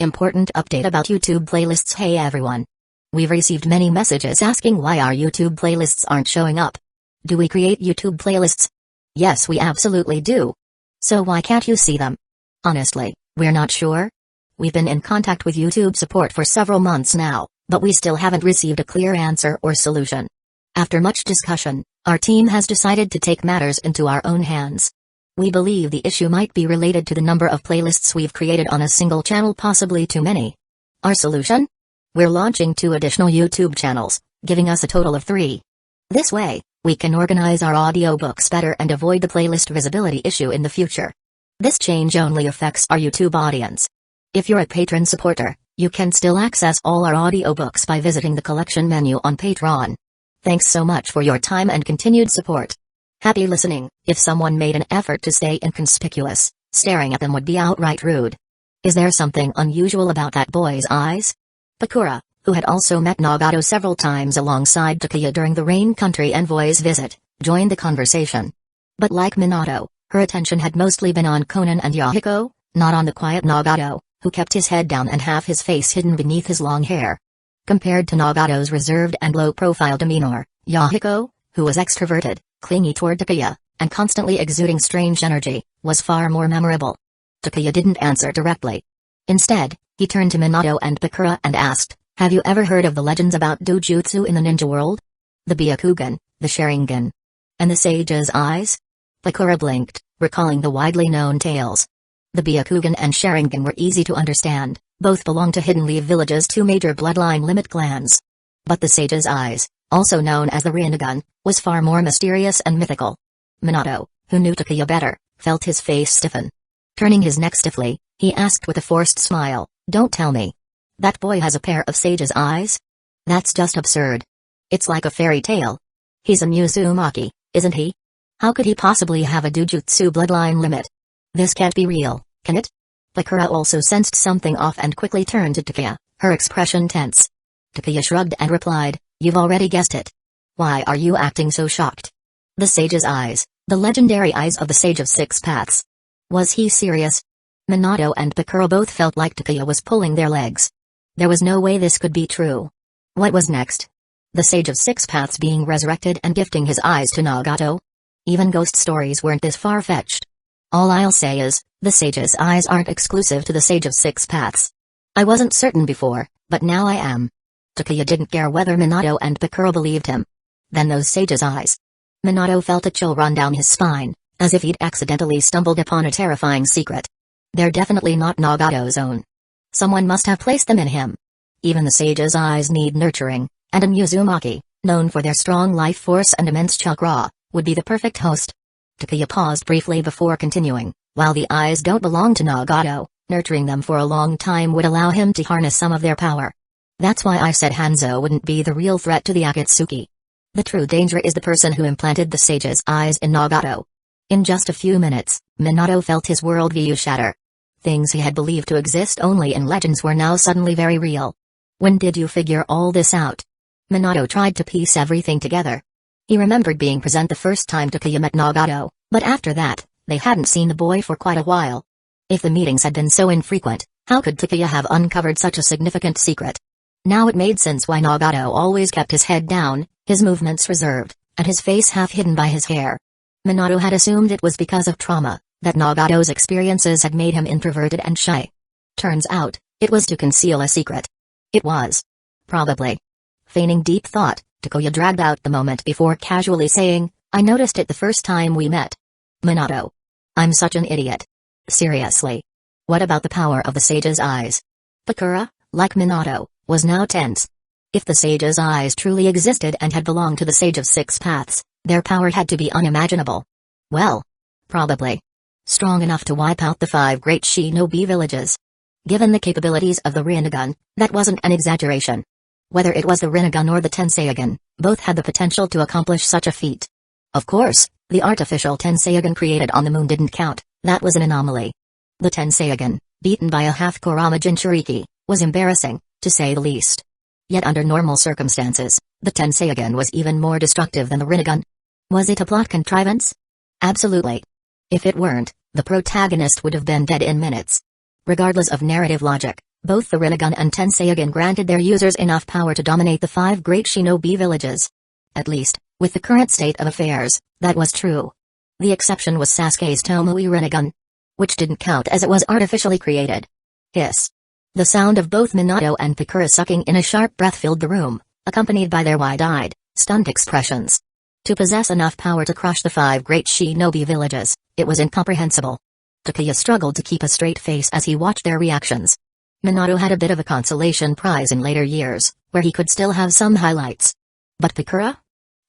Important update about YouTube playlists. Hey everyone. We've received many messages asking why our YouTube playlists aren't showing up. Do we create YouTube playlists? Yes, we absolutely do. So why can't you see them? Honestly, we're not sure. We've been in contact with YouTube support for several months now, but we still haven't received a clear answer or solution. After much discussion, our team has decided to take matters into our own hands. We believe the issue might be related to the number of playlists we've created on a single channel, possibly too many. Our solution? We're launching 2 additional YouTube channels, giving us a total of 3. This way, we can organize our audiobooks better and avoid the playlist visibility issue in the future. This change only affects our YouTube audience. If you're a patron supporter, you can still access all our audiobooks by visiting the collection menu on Patreon. Thanks so much for your time and continued support. Happy listening. If someone made an effort to stay inconspicuous, staring at them would be outright rude. Is there something unusual about that boy's eyes? Bakura, who had also met Nagato several times alongside Takuya during the Rain Country envoy's visit, joined the conversation. But like Minato, her attention had mostly been on Konan and Yahiko, not on the quiet Nagato, who kept his head down and half his face hidden beneath his long hair. Compared to Nagato's reserved and low-profile demeanor, Yahiko, who was extroverted, clingy toward Takuya, and constantly exuding strange energy, was far more memorable. Takuya didn't answer directly. Instead, he turned to Minato and Bakura and asked, "Have you ever heard of the legends about Dojutsu in the ninja world? The Byakugan, the Sharingan, and the Sage's Eyes?" Bakura blinked, recalling the widely known tales. The Byakugan and Sharingan were easy to understand, both belonged to Hidden Leaf Village's 2 major bloodline limit clans. But the Sage's Eyes, also known as the Rinnegan, was far more mysterious and mythical. Minato, who knew Takuya better, felt his face stiffen. Turning his neck stiffly, he asked with a forced smile, "Don't tell me. That boy has a pair of Sage's Eyes? That's just absurd. It's like a fairy tale. He's a Uzumaki, isn't he? How could he possibly have a Dojutsu bloodline limit? This can't be real, can it?" Bakura also sensed something off and quickly turned to Takuya, her expression tense. Takuya shrugged and replied, "You've already guessed it. Why are you acting so shocked? The Sage's Eyes, the legendary eyes of the Sage of 6 Paths." Was he serious? Minato and Bakura both felt like Takuya was pulling their legs. There was no way this could be true. What was next? The Sage of 6 Paths being resurrected and gifting his eyes to Nagato? Even ghost stories weren't this far-fetched. All I'll say is, the Sage's Eyes aren't exclusive to the Sage of 6 Paths. I wasn't certain before, but now I am. Takuya didn't care whether Minato and Bakura believed him. Then those Sage's Eyes. Minato felt a chill run down his spine, as if he'd accidentally stumbled upon a terrifying secret. They're definitely not Nagato's own. Someone must have placed them in him. Even the Sage's Eyes need nurturing, and an Uzumaki, known for their strong life force and immense chakra, would be the perfect host. Takuya paused briefly before continuing. While the eyes don't belong to Nagato, nurturing them for a long time would allow him to harness some of their power. That's why I said Hanzo wouldn't be the real threat to the Akatsuki. The true danger is the person who implanted the Sage's Eyes in Nagato. In just a few minutes, Minato felt his worldview shatter. Things he had believed to exist only in legends were now suddenly very real. When did you figure all this out? Minato tried to piece everything together. He remembered being present the first time Takuya met Nagato, but after that, they hadn't seen the boy for quite a while. If the meetings had been so infrequent, how could Takuya have uncovered such a significant secret? Now it made sense why Nagato always kept his head down, his movements reserved, and his face half hidden by his hair. Minato had assumed it was because of trauma, that Nagato's experiences had made him introverted and shy. Turns out, it was to conceal a secret. It was. Probably. Feigning deep thought, Takuya dragged out the moment before casually saying, "I noticed it the first time we met." Minato. I'm such an idiot. Seriously. What about the power of the Sage's Eyes? Bakura, like Minato, was now tense. If the Sage's Eyes truly existed and had belonged to the Sage of 6 Paths, their power had to be unimaginable. Well, probably. Strong enough to wipe out the 5 great shinobi villages. Given the capabilities of the Rinnegan, that wasn't an exaggeration. Whether it was the Rinnegan or the Tenseigan, both had the potential to accomplish such a feat. Of course, the artificial Tenseigan created on the moon didn't count, that was an anomaly. The Tenseigan, beaten by a half-Kurama Jinchuriki, was embarrassing, to say the least. Yet under normal circumstances, the Tenseigan was even more destructive than the Rinnegan. Was it a plot contrivance? Absolutely. If it weren't, the protagonist would have been dead in minutes. Regardless of narrative logic, Both the Rinnegan and Tenseigan granted their users enough power to dominate the 5 great shinobi villages. At least, with the current state of affairs, that was true. The exception was Sasuke's Tomoe Rinnegan, which didn't count as it was artificially created. Hiss. The sound of both Minato and Pakura sucking in a sharp breath filled the room, accompanied by their wide-eyed, stunned expressions. To possess enough power to crush the 5 great shinobi villages, it was incomprehensible. Takuya struggled to keep a straight face as he watched their reactions. Minato had a bit of a consolation prize in later years, where he could still have some highlights. But Pakura?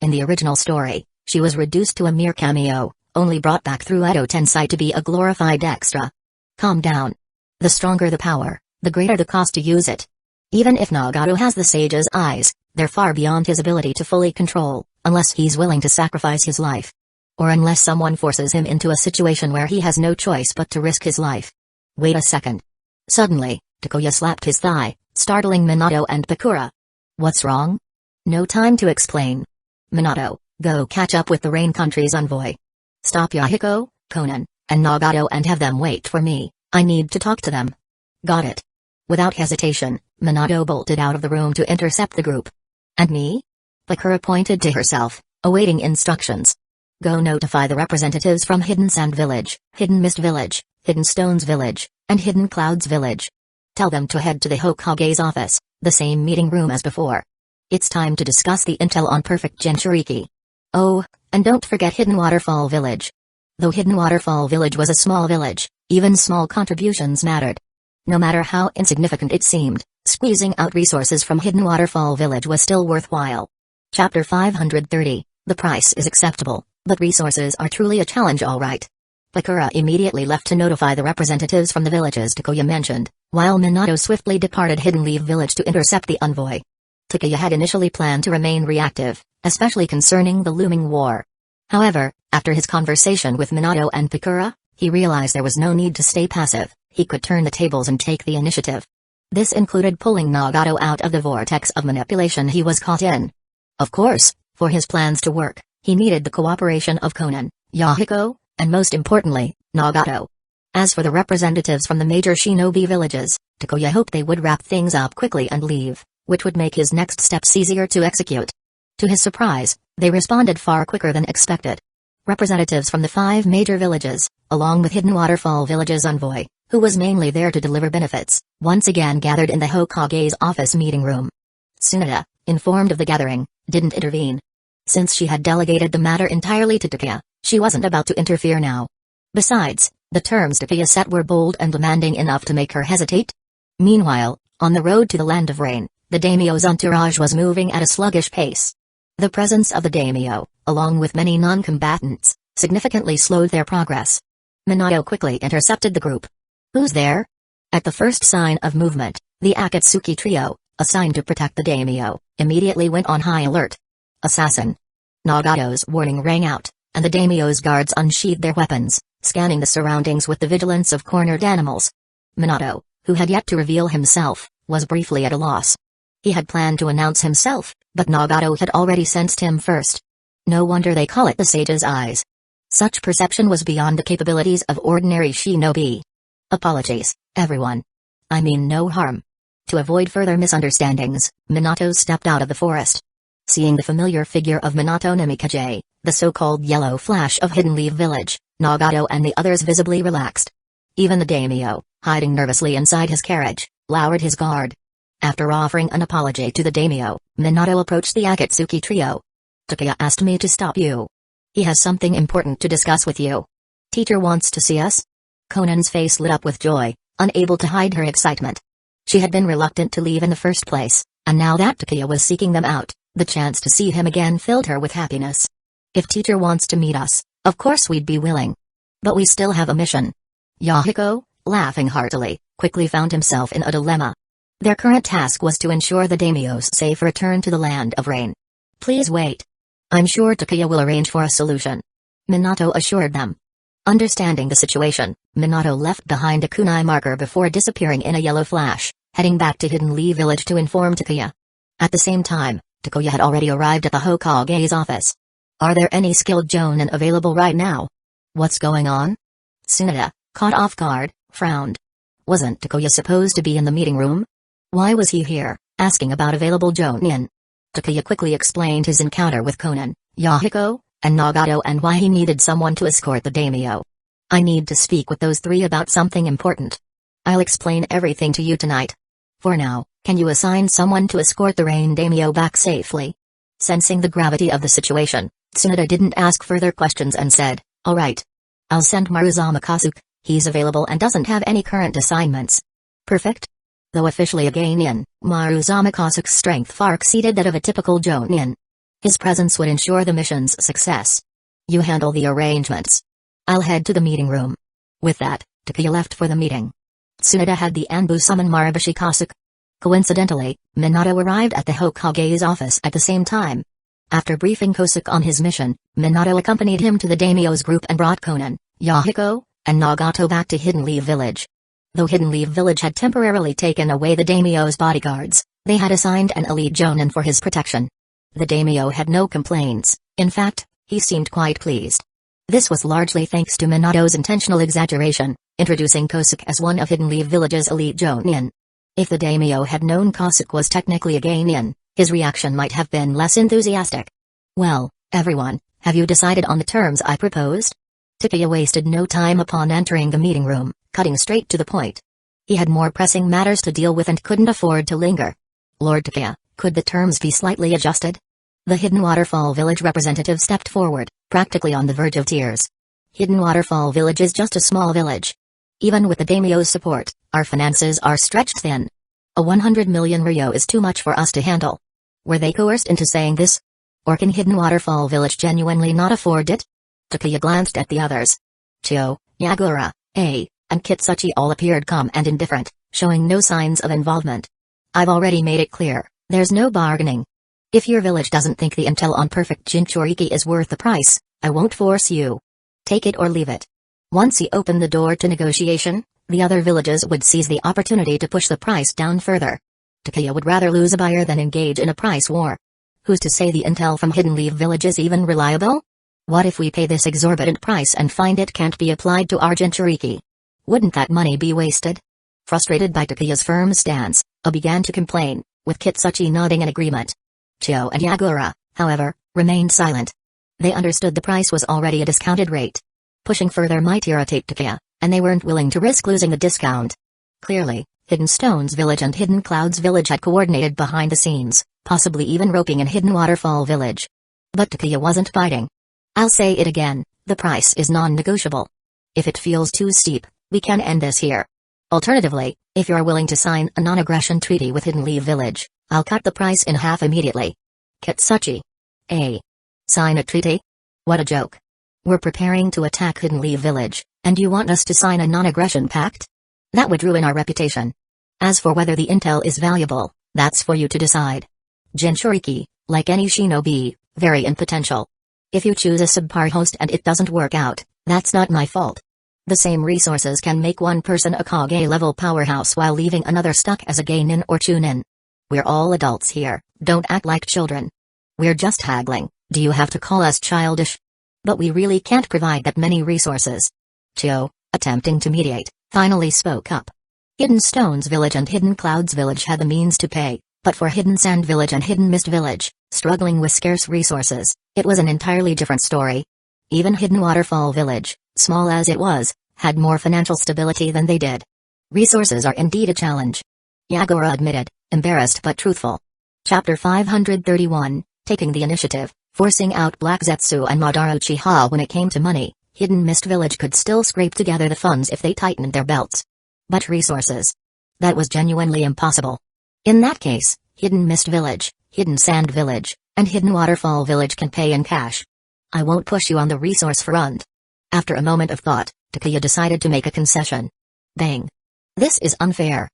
In the original story, she was reduced to a mere cameo, only brought back through Edo Tensei to be a glorified extra. Calm down. The stronger the power, the greater the cost to use it. Even if Nagato has the sage's eyes, they're far beyond his ability to fully control, unless he's willing to sacrifice his life. Or unless someone forces him into a situation where he has no choice but to risk his life. Wait a second. Suddenly, Takuya slapped his thigh, startling Minato and Pakura. What's wrong? No time to explain. Minato, go catch up with the Rain Country's envoy. Stop Yahiko, Konan, and Nagato and have them wait for me. I need to talk to them. Got it. Without hesitation, Minato bolted out of the room to intercept the group. And me? Pakura pointed to herself, awaiting instructions. Go notify the representatives from Hidden Sand Village, Hidden Mist Village, Hidden Stones Village, and Hidden Clouds Village. Tell them to head to the Hokage's office, the same meeting room as before. It's time to discuss the intel on perfect Jinchuriki. Oh, and don't forget Hidden Waterfall Village. Though Hidden Waterfall Village was a small village, even small contributions mattered. No matter how insignificant it seemed, squeezing out resources from Hidden Waterfall Village was still worthwhile. Chapter 530, The price is acceptable, but resources are truly a challenge, all right. Pakura immediately left to notify the representatives from the villages Takuya mentioned, while Minato swiftly departed Hidden Leaf Village to intercept the envoy. Takuya had initially planned to remain reactive, especially concerning the looming war. However, after his conversation with Minato and Pakura, he realized there was no need to stay passive. He could turn the tables and take the initiative. This included pulling Nagato out of the vortex of manipulation he was caught in. Of course, for his plans to work, he needed the cooperation of Konan, Yahiko, and most importantly, Nagato. As for the representatives from the major shinobi villages, Takuya hoped they would wrap things up quickly and leave, which would make his next steps easier to execute. To his surprise, they responded far quicker than expected. Representatives from the 5 major villages, along with Hidden Waterfall Village's envoy, who was mainly there to deliver benefits, once again gathered in the Hokage's office meeting room. Tsunade, informed of the gathering, didn't intervene. Since she had delegated the matter entirely to Takuya, she wasn't about to interfere now. Besides, the terms Takuya set were bold and demanding enough to make her hesitate. Meanwhile, on the road to the Land of Rain, the daimyo's entourage was moving at a sluggish pace. The presence of the daimyo, along with many non-combatants, significantly slowed their progress. Minato quickly intercepted the group. Who's there? At the first sign of movement, the Akatsuki trio, assigned to protect the daimyo, immediately went on high alert. Assassin. Nagato's warning rang out, and the daimyo's guards unsheathed their weapons, scanning the surroundings with the vigilance of cornered animals. Minato, who had yet to reveal himself, was briefly at a loss. He had planned to announce himself, but Nagato had already sensed him first. No wonder they call it the Sage's Eyes. Such perception was beyond the capabilities of ordinary shinobi. Apologies, everyone. I mean no harm. To avoid further misunderstandings, Minato stepped out of the forest. Seeing the familiar figure of Minato Namikaze, the so-called yellow flash of Hidden Leaf Village, Nagato and the others visibly relaxed. Even the daimyo, hiding nervously inside his carriage, lowered his guard. After offering an apology to the daimyo, Minato approached the Akatsuki trio. Takuya asked me to stop you. He has something important to discuss with you. Teacher wants to see us? Konan's face lit up with joy, unable to hide her excitement. She had been reluctant to leave in the first place, and now that Takuya was seeking them out, the chance to see him again filled her with happiness. If teacher wants to meet us, of course we'd be willing. But we still have a mission. Yahiko, laughing heartily, quickly found himself in a dilemma. Their current task was to ensure the daimyo's safe return to the Land of Rain. Please wait. I'm sure Takuya will arrange for a solution. Minato assured them. Understanding the situation, Minato left behind a kunai marker before disappearing in a yellow flash, heading back to Hidden Leaf Village to inform Takuya. At the same time, Takuya had already arrived at the Hokage's office. Are there any skilled jonin available right now? What's going on? Tsunade, caught off guard, frowned. Wasn't Takuya supposed to be in the meeting room? Why was he here, asking about available jonin? Takuya quickly explained his encounter with Konan, Hueco, and Nagato and why he needed someone to escort the daimyo. I need to speak with those three about something important. I'll explain everything to you tonight. For now, can you assign someone to escort the rain daimyo back safely? Sensing the gravity of the situation, Tsunade didn't ask further questions and said, alright. I'll send Maruzama Kasuke, he's available and doesn't have any current assignments. Perfect? Though officially a geinin, Maruzama Kasuke's strength far exceeded that of a typical jonin. His presence would ensure the mission's success. You handle the arrangements. I'll head to the meeting room. With that, Takuya left for the meeting. Tsunade had the Anbu summon Marubushi Kasuke. Coincidentally, Minato arrived at the Hokage's office at the same time. After briefing Kasuke on his mission, Minato accompanied him to the daimyo's group and brought Konan, Hueco, and Nagato back to Hidden Leaf Village. Though Hidden Leaf Village had temporarily taken away the daimyo's bodyguards, they had assigned an elite jonin for his protection. The daimyo had no complaints, in fact, he seemed quite pleased. This was largely thanks to Minato's intentional exaggeration, introducing Kasuke as one of Hidden Leaf Village's elite jonin. If the daimyo had known Kasuke was technically a geinin, his reaction might have been less enthusiastic. Well, everyone, have you decided on the terms I proposed? Takuya wasted no time upon entering the meeting room, cutting straight to the point. He had more pressing matters to deal with and couldn't afford to linger. Lord Takuya, could the terms be slightly adjusted? The Hidden Waterfall Village representative stepped forward, practically on the verge of tears. Hidden Waterfall Village is just a small village. Even with the daimyo's support, our finances are stretched thin. A 100 million ryo is too much for us to handle. Were they coerced into saying this? Or can Hidden Waterfall Village genuinely not afford it? Takuya glanced at the others. Chio, Yagura, and Kitsuchi all appeared calm and indifferent, showing no signs of involvement. I've already made it clear, there's no bargaining. If your village doesn't think the intel on perfect Jinchuriki is worth the price, I won't force you. Take it or leave it. Once he opened the door to negotiation, the other villages would seize the opportunity to push the price down further. Takuya would rather lose a buyer than engage in a price war. Who's to say the intel from Hidden Leaf Village is even reliable? What if we pay this exorbitant price and find it can't be applied to our Jinchuriki? Wouldn't that money be wasted? Frustrated by Takuya's firm stance, began to complain, with Kitsuchi nodding in agreement. Chio and Yagura, however, remained silent. They understood the price was already a discounted rate. Pushing further might irritate Takuya, and they weren't willing to risk losing the discount. Clearly, Hidden Stones Village and Hidden Clouds Village had coordinated behind the scenes, possibly even roping in Hidden Waterfall Village. But Takuya wasn't biting. I'll say it again, the price is non-negotiable. If it feels too steep, we can end this here. Alternatively, if you're willing to sign a non-aggression treaty with Hidden Leaf Village, I'll cut the price in half immediately. Kitsuchi. Sign a treaty? What a joke. We're preparing to attack Hidden Leaf Village, and you want us to sign a non-aggression pact? That would ruin our reputation. As for whether the intel is valuable, that's for you to decide. Jinchuriki, like any shinobi, vary in potential. If you choose a subpar host and it doesn't work out, that's not my fault. The same resources can make one person a Kage-level powerhouse while leaving another stuck as a geinin or chunin. We're all adults here, don't act like children. We're just haggling, do you have to call us childish? But we really can't provide that many resources. Chio, attempting to mediate, finally spoke up. Hidden Stones Village and Hidden Clouds Village had the means to pay, but for Hidden Sand Village and Hidden Mist Village, struggling with scarce resources, it was an entirely different story. Even Hidden Waterfall Village, small as it was, had more financial stability than they did. Resources are indeed a challenge. Yagura admitted, embarrassed but truthful. Chapter 531, Taking the Initiative, Forcing out Black Zetsu and Madara Uchiha. When it came to money, Hidden Mist Village could still scrape together the funds if they tightened their belts. But resources? That was genuinely impossible. In that case, Hidden Mist Village, Hidden Sand Village, and Hidden Waterfall Village can pay in cash. I won't push you on the resource front. After a moment of thought, Takuya decided to make a concession. Bang. This is unfair.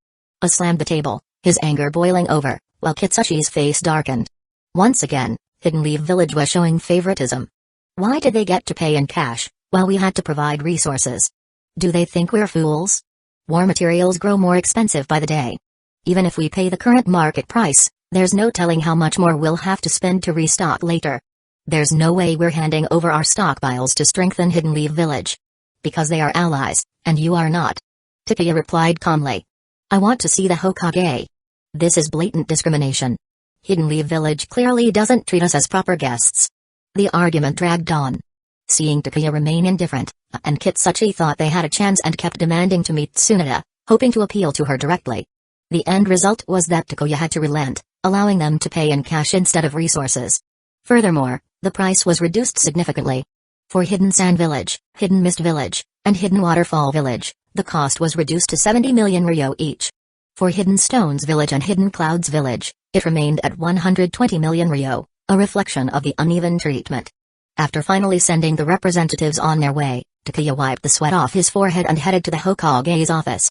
Slammed the table, his anger boiling over, while Kitsuchi's face darkened. Once again, Hidden Leaf Village was showing favoritism. Why did they get to pay in cash, while we had to provide resources? Do they think we're fools? War materials grow more expensive by the day. Even if we pay the current market price, there's no telling how much more we'll have to spend to restock later. There's no way we're handing over our stockpiles to strengthen Hidden Leaf Village. Because they are allies, and you are not. Takuya replied calmly. I want to see the Hokage. This is blatant discrimination. Hidden Leaf Village clearly doesn't treat us as proper guests. The argument dragged on. Seeing Takuya remain indifferent, and Kitsuchi thought they had a chance and kept demanding to meet Tsunade, hoping to appeal to her directly. The end result was that Takuya had to relent, allowing them to pay in cash instead of resources. Furthermore, the price was reduced significantly. For Hidden Sand Village, Hidden Mist Village, and Hidden Waterfall Village, the cost was reduced to 70 million ryo each. For Hidden Stones Village and Hidden Clouds Village, it remained at 120 million ryo, a reflection of the uneven treatment. After finally sending the representatives on their way, Takuya wiped the sweat off his forehead and headed to the Hokage's office.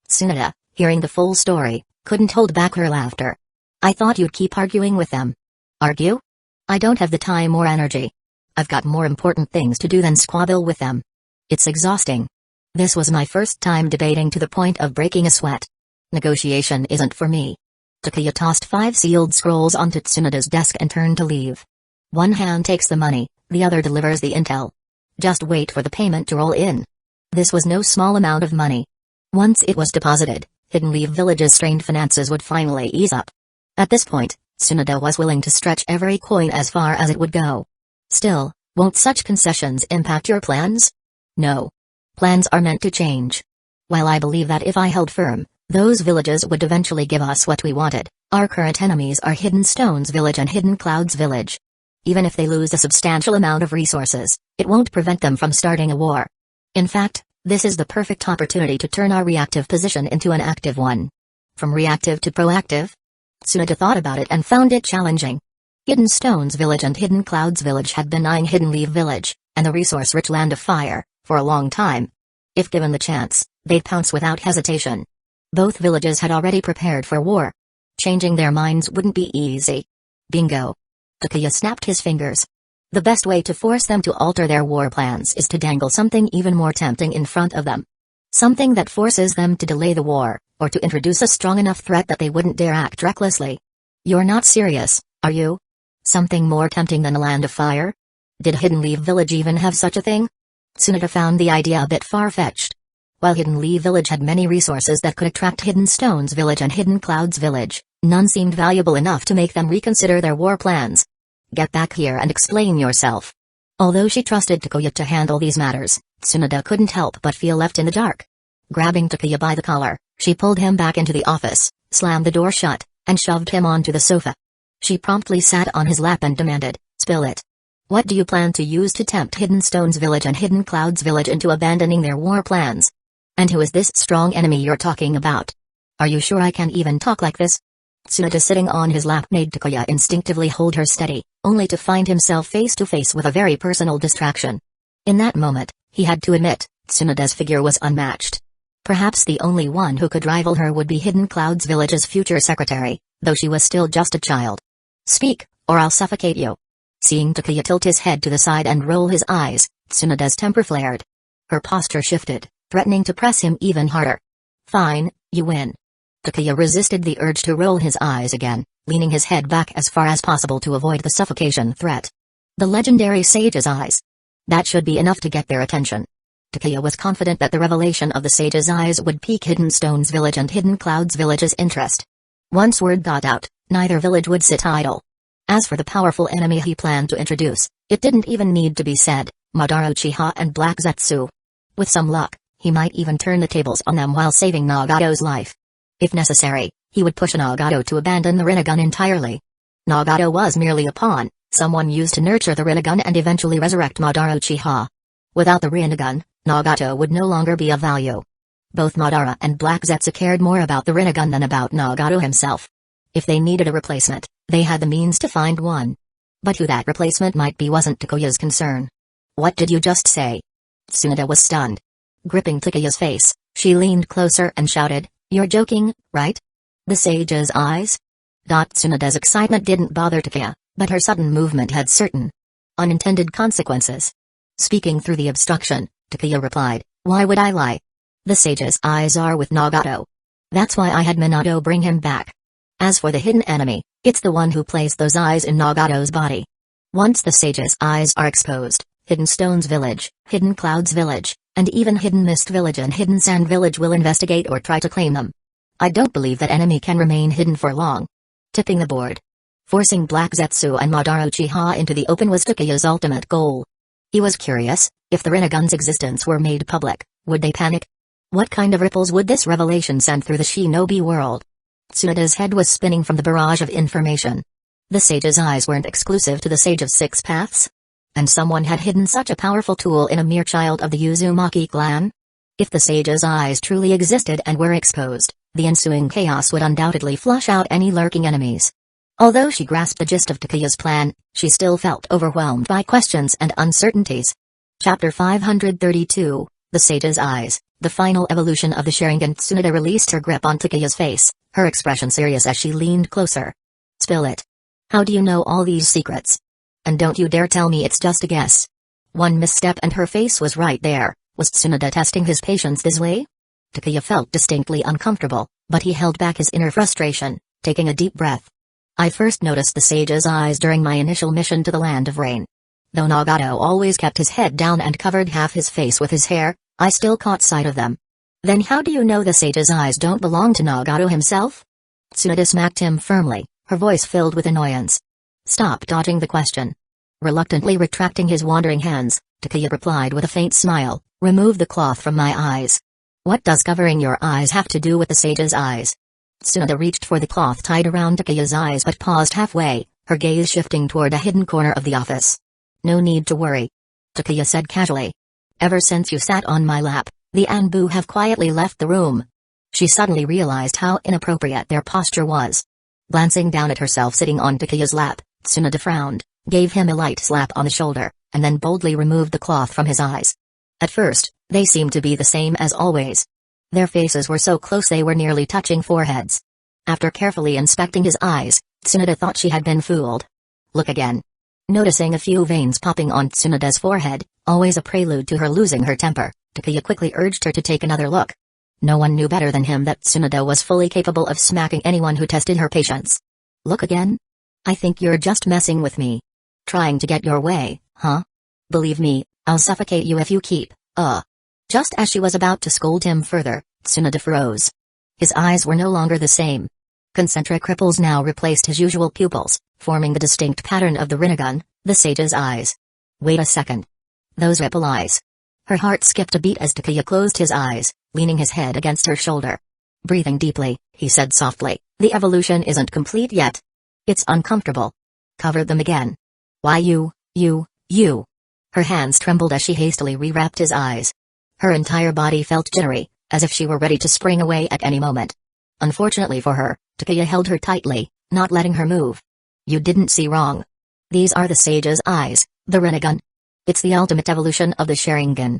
Tsunade, hearing the full story, couldn't hold back her laughter. I thought you'd keep arguing with them. Argue? I don't have the time or energy. I've got more important things to do than squabble with them. It's exhausting. This was my first time debating to the point of breaking a sweat. Negotiation isn't for me. Takuya tossed 5 sealed scrolls onto Tsunade's desk and turned to leave. One hand takes the money, the other delivers the intel. Just wait for the payment to roll in. This was no small amount of money. Once it was deposited, Hidden Leaf Village's strained finances would finally ease up. At this point, Tsunade was willing to stretch every coin as far as it would go. Still, won't such concessions impact your plans? No. Plans are meant to change. While I believe that if I held firm, those villages would eventually give us what we wanted, our current enemies are Hidden Stones Village and Hidden Clouds Village. Even if they lose a substantial amount of resources, it won't prevent them from starting a war. In fact, this is the perfect opportunity to turn our reactive position into an active one. From reactive to proactive? Tsunade thought about it and found it challenging. Hidden Stones Village and Hidden Clouds Village had been eyeing Hidden Leaf Village, and the resource-rich Land of Fire, for a long time. If given the chance, they'd pounce without hesitation. Both villages had already prepared for war. Changing their minds wouldn't be easy. Bingo. Takuya snapped his fingers. The best way to force them to alter their war plans is to dangle something even more tempting in front of them. Something that forces them to delay the war, or to introduce a strong enough threat that they wouldn't dare act recklessly. You're not serious, are you? Something more tempting than a Land of Fire? Did Hidden Leaf Village even have such a thing? Tsunade found the idea a bit far-fetched. While Hidden Leaf Village had many resources that could attract Hidden Stones Village and Hidden Clouds Village, none seemed valuable enough to make them reconsider their war plans. Get back here and explain yourself. Although she trusted Takuya to handle these matters, Tsunade couldn't help but feel left in the dark. Grabbing Takuya by the collar, she pulled him back into the office, slammed the door shut, and shoved him onto the sofa. She promptly sat on his lap and demanded, "Spill it. What do you plan to use to tempt Hidden Stones Village and Hidden Clouds Village into abandoning their war plans? And who is this strong enemy you're talking about? Are you sure I can even talk like this?" Tsunade sitting on his lap made Takuya instinctively hold her steady, only to find himself face to face with a very personal distraction. In that moment, he had to admit, Tsunade's figure was unmatched. Perhaps the only one who could rival her would be Hidden Clouds Village's future secretary, though she was still just a child. "Speak, or I'll suffocate you." Seeing Takuya tilt his head to the side and roll his eyes, Tsunade's temper flared. Her posture shifted, threatening to press him even harder. "Fine, you win." Takuya resisted the urge to roll his eyes again, leaning his head back as far as possible to avoid the suffocation threat. The legendary sage's eyes. That should be enough to get their attention. Takuya was confident that the revelation of the sage's eyes would pique Hidden Stones Village and Hidden Clouds Village's interest. Once word got out, neither village would sit idle. As for the powerful enemy he planned to introduce, it didn't even need to be said, Madara Uchiha and Black Zetsu. With some luck, he might even turn the tables on them while saving Nagato's life. If necessary, he would push Nagato to abandon the Rinnegan entirely. Nagato was merely a pawn, someone used to nurture the Rinnegan and eventually resurrect Madara Uchiha. Without the Rinnegan, Nagato would no longer be of value. Both Madara and Black Zetsu cared more about the Rinnegan than about Nagato himself. If they needed a replacement, they had the means to find one. But who that replacement might be wasn't Takuya's concern. "What did you just say?" Tsunade was stunned. Gripping Takuya's face, she leaned closer and shouted, "You're joking, right? The sage's eyes?" Tsunade's excitement didn't bother Takuya, but her sudden movement had certain unintended consequences. Speaking through the obstruction, Takuya replied, "Why would I lie? The sage's eyes are with Nagato. That's why I had Minato bring him back. As for the hidden enemy, it's the one who placed those eyes in Nagato's body. Once the sage's eyes are exposed, Hidden Stones Village, Hidden Clouds Village, And even Hidden Mist Village and Hidden Sand Village will investigate or try to claim them. I don't believe that enemy can remain hidden for long. Tipping the board. Forcing Black Zetsu and Madara Uchiha into the open was Takeya's ultimate goal. He was curious, if the Rinnegan's existence were made public, would they panic? What kind of ripples would this revelation send through the shinobi world? Tsunada's head was spinning from the barrage of information. The sage's eyes weren't exclusive to the Sage of Six Paths? And someone had hidden such a powerful tool in a mere child of the Uzumaki clan? If the sage's eyes truly existed and were exposed, the ensuing chaos would undoubtedly flush out any lurking enemies. Although she grasped the gist of Takeya's plan, she still felt overwhelmed by questions and uncertainties. Chapter 532, The Sage's Eyes, the final evolution of the Sharingan. Tsunade released her grip on Takeya's face, her expression serious as she leaned closer. Spill it. How do you know all these secrets? And don't you dare tell me it's just a guess. One misstep and her face was right there. Was Tsunade testing his patience this way? Takeya felt distinctly uncomfortable, but he held back his inner frustration, taking a deep breath. I first noticed the sage's eyes during my initial mission to the Land of Rain. Though Nagato always kept his head down and covered half his face with his hair, I still caught sight of them. Then how do you know the sage's eyes don't belong to Nagato himself? Tsunade smacked him firmly, her voice filled with annoyance. Stop dodging the question. Reluctantly retracting his wandering hands, Takeya replied with a faint smile, remove the cloth from my eyes. What does covering your eyes have to do with the sage's eyes? Tsunade reached for the cloth tied around Takeya's eyes but paused halfway, her gaze shifting toward a hidden corner of the office. No need to worry. Takeya said casually. Ever since you sat on my lap, the Anbu have quietly left the room. She suddenly realized how inappropriate their posture was. Glancing down at herself sitting on Takeya's lap, Tsunade frowned, gave him a light slap on the shoulder, and then boldly removed the cloth from his eyes. At first, they seemed to be the same as always. Their faces were so close they were nearly touching foreheads. After carefully inspecting his eyes, Tsunade thought she had been fooled. Look again. Noticing a few veins popping on Tsunade's forehead, always a prelude to her losing her temper, Takeya quickly urged her to take another look. No one knew better than him that Tsunade was fully capable of smacking anyone who tested her patience. Look again? I think you're just messing with me. Trying to get your way, huh? Believe me, I'll suffocate you if you keep, Just as she was about to scold him further, Tsunade froze. His eyes were no longer the same. Concentric ripples now replaced his usual pupils, forming the distinct pattern of the Rinnegan, the sage's eyes. Wait a second. Those ripple eyes. Her heart skipped a beat as Takeya closed his eyes, leaning his head against her shoulder. Breathing deeply, he said softly, the evolution isn't complete yet. It's uncomfortable. Cover them again. Why you. Her hands trembled as she hastily rewrapped his eyes. Her entire body felt jittery, as if she were ready to spring away at any moment. Unfortunately for her, Takeya held her tightly, not letting her move. You didn't see wrong. These are the sage's eyes, the Rinnegan. It's the ultimate evolution of the Sharingan.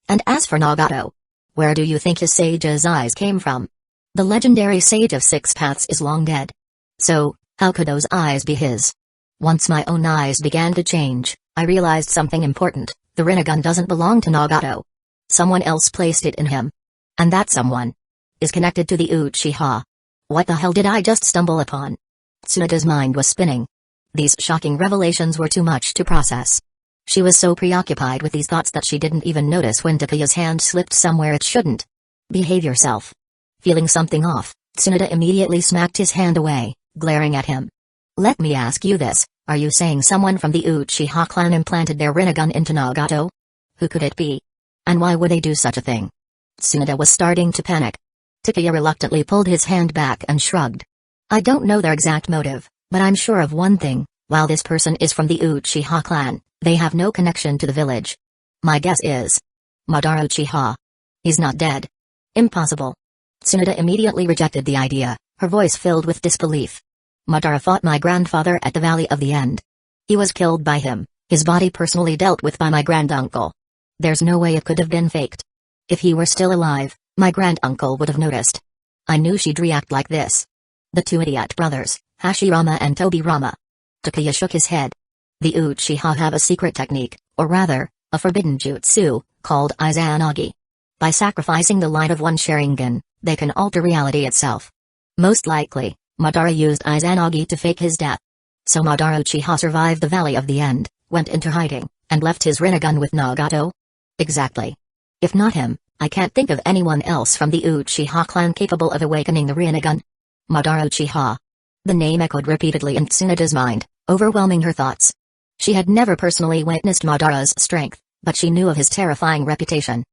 And as for Nagato, where do you think his sage's eyes came from? The legendary Sage of Six Paths is long dead. So, how could those eyes be his? Once my own eyes began to change, I realized something important. The Rinnegan doesn't belong to Nagato. Someone else placed it in him. And that someone is connected to the Uchiha. What the hell did I just stumble upon? Tsunade's mind was spinning. These shocking revelations were too much to process. She was so preoccupied with these thoughts that she didn't even notice when Takeya's hand slipped somewhere it shouldn't. Behave yourself. Feeling something off, Tsunade immediately smacked his hand away, glaring at him. Let me ask you this, are you saying someone from the Uchiha clan implanted their Rinnegan into Nagato? Who could it be? And why would they do such a thing? Tsunade was starting to panic. Takeya reluctantly pulled his hand back and shrugged. I don't know their exact motive, but I'm sure of one thing, while this person is from the Uchiha clan, they have no connection to the village. My guess is Madara Uchiha. He's not dead. Impossible. Tsunade immediately rejected the idea, her voice filled with disbelief. Madara fought my grandfather at the Valley of the End. He was killed by him, his body personally dealt with by my granduncle. There's no way it could have been faked. If he were still alive, my granduncle would have noticed. I knew she'd react like this. The two idiot brothers, Hashirama and Tobirama. Takeya shook his head. The Uchiha have a secret technique, or rather, a forbidden jutsu, called Izanagi. By sacrificing the light of one Sharingan, they can alter reality itself. Most likely, Madara used Izanagi to fake his death. So Madara Uchiha survived the Valley of the End, went into hiding, and left his Rinnegan with Nagato? Exactly. If not him, I can't think of anyone else from the Uchiha clan capable of awakening the Rinnegan. Madara Uchiha. The name echoed repeatedly in Tsunoda's mind, overwhelming her thoughts. She had never personally witnessed Madara's strength, but she knew of his terrifying reputation.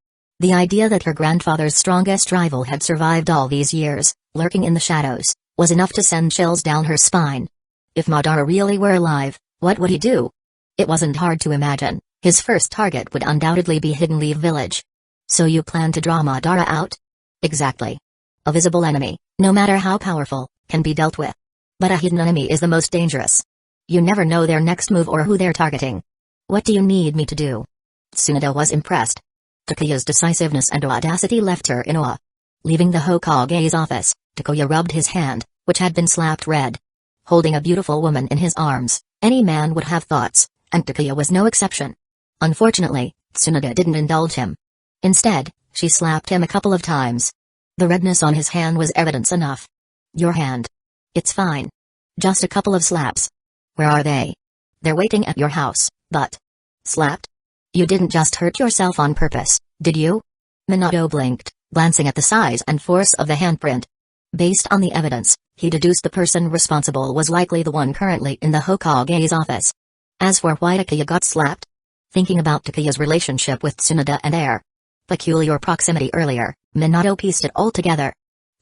The idea that her grandfather's strongest rival had survived all these years, lurking in the shadows, was enough to send chills down her spine. If Madara really were alive, what would he do? It wasn't hard to imagine. His first target would undoubtedly be Hidden Leaf Village. So you plan to draw Madara out? Exactly. A visible enemy, no matter how powerful, can be dealt with. But a hidden enemy is the most dangerous. You never know their next move or who they're targeting. What do you need me to do? Tsunoda was impressed. Takuya's decisiveness and audacity left her in awe. Leaving the Hokage's office, Takuya rubbed his hand, which had been slapped red. Holding a beautiful woman in his arms, any man would have thoughts, and Takuya was no exception. Unfortunately, Tsunoda didn't indulge him. Instead, she slapped him a couple of times. The redness on his hand was evidence enough. Your hand. It's fine. Just a couple of slaps. Where are they? They're waiting at your house, but... Slapped? You didn't just hurt yourself on purpose, did you? Minato blinked, glancing at the size and force of the handprint. Based on the evidence, he deduced the person responsible was likely the one currently in the Hokage's office. As for why Takuya got slapped? Thinking about Takuya's relationship with Tsunoda and their peculiar proximity earlier, Minato pieced it all together.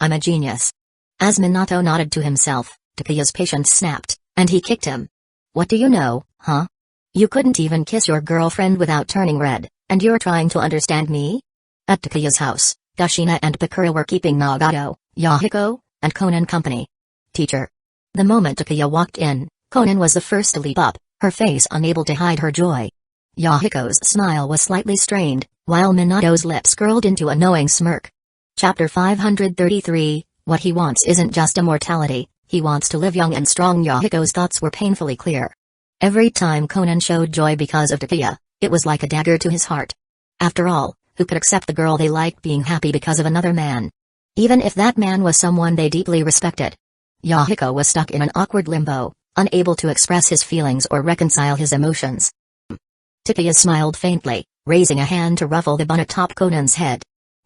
I'm a genius. As Minato nodded to himself, Takuya's patience snapped, and he kicked him. What do you know, huh? You couldn't even kiss your girlfriend without turning red, and you're trying to understand me? At Takuya's house, Kushina and Bakura were keeping Nagato, Yahiko, and Konan company. Teacher. The moment Takuya walked in, Konan was the first to leap up, her face unable to hide her joy. Yahiko's smile was slightly strained, while Minato's lips curled into a knowing smirk. Chapter 533, What he wants isn't just immortality, he wants to live young and strong. Yahiko's thoughts were painfully clear. Every time Konan showed joy because of Takuya, it was like a dagger to his heart. After all, who could accept the girl they liked being happy because of another man? Even if that man was someone they deeply respected. Yahiko was stuck in an awkward limbo, unable to express his feelings or reconcile his emotions. Takuya smiled faintly, raising a hand to ruffle the bun atop Konan's head.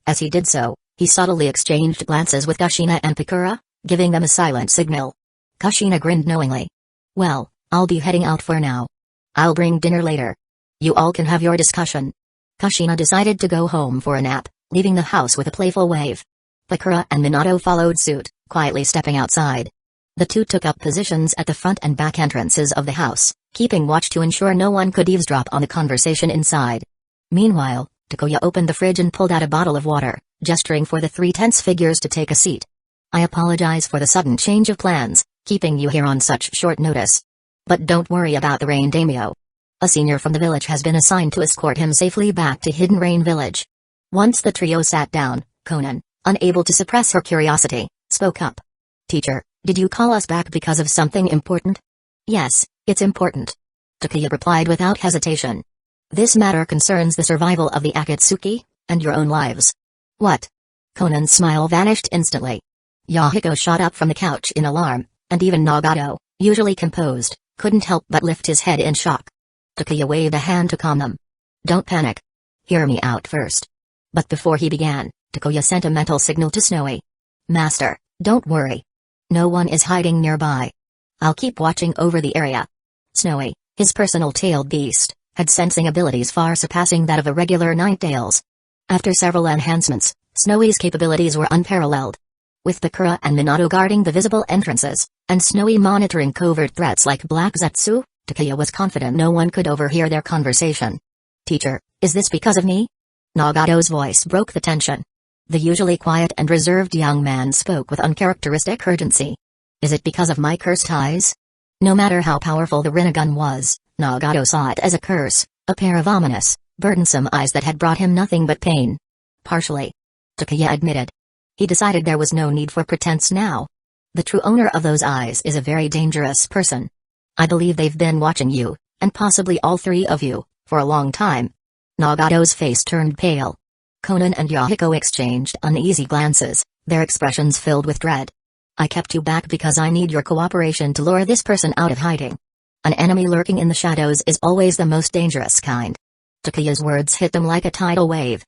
As he did so, he subtly exchanged glances with Kushina and Bakura, giving them a silent signal. Kushina grinned knowingly. Well, I'll be heading out for now. I'll bring dinner later. You all can have your discussion. Kushina decided to go home for a nap, leaving the house with a playful wave. Bakura and Minato followed suit, quietly stepping outside. The two took up positions at the front and back entrances of the house, keeping watch to ensure no one could eavesdrop on the conversation inside. Meanwhile, Takuya opened the fridge and pulled out a bottle of water, gesturing for the three tense figures to take a seat. I apologize for the sudden change of plans, keeping you here on such short notice. But don't worry about the Rain Daimyo. A senior from the village has been assigned to escort him safely back to Hidden Rain Village. Once the trio sat down, Konan, unable to suppress her curiosity, spoke up. Teacher, did you call us back because of something important? Yes, it's important. Takuya replied without hesitation. This matter concerns the survival of the Akatsuki, and your own lives. What? Konan's smile vanished instantly. Yahiko shot up from the couch in alarm, and even Nagato, usually composed, couldn't help but lift his head in shock. Takuya waved a hand to calm them. Don't panic. Hear me out first. But before he began, Takuya sent a mental signal to Snowy. Master, don't worry. No one is hiding nearby. I'll keep watching over the area. Snowy, his personal tailed beast, had sensing abilities far surpassing that of a regular Ninetales. After several enhancements, Snowy's capabilities were unparalleled. With Bakura and Minato guarding the visible entrances, and Snowy monitoring covert threats like Black Zetsu, Takuya was confident no one could overhear their conversation. Teacher, is this because of me? Nagato's voice broke the tension. The usually quiet and reserved young man spoke with uncharacteristic urgency. Is it because of my cursed eyes? No matter how powerful the Rinnegan was, Nagato saw it as a curse, a pair of ominous, burdensome eyes that had brought him nothing but pain. Partially. Takuya admitted. He decided there was no need for pretense now. The true owner of those eyes is a very dangerous person. I believe they've been watching you, and possibly all three of you, for a long time. Nagato's face turned pale. Konan and Yahiko exchanged uneasy glances, their expressions filled with dread. I kept you back because I need your cooperation to lure this person out of hiding. An enemy lurking in the shadows is always the most dangerous kind. Takuya's words hit them like a tidal wave.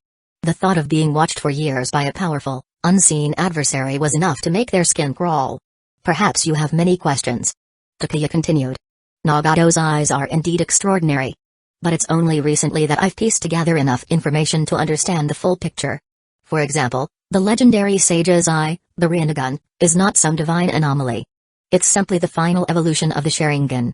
The thought of being watched for years by a powerful, unseen adversary was enough to make their skin crawl. Perhaps you have many questions. Takuya continued. Nagato's eyes are indeed extraordinary. But it's only recently that I've pieced together enough information to understand the full picture. For example, the legendary Sage's Eye, the Rinnegan, is not some divine anomaly. It's simply the final evolution of the Sharingan.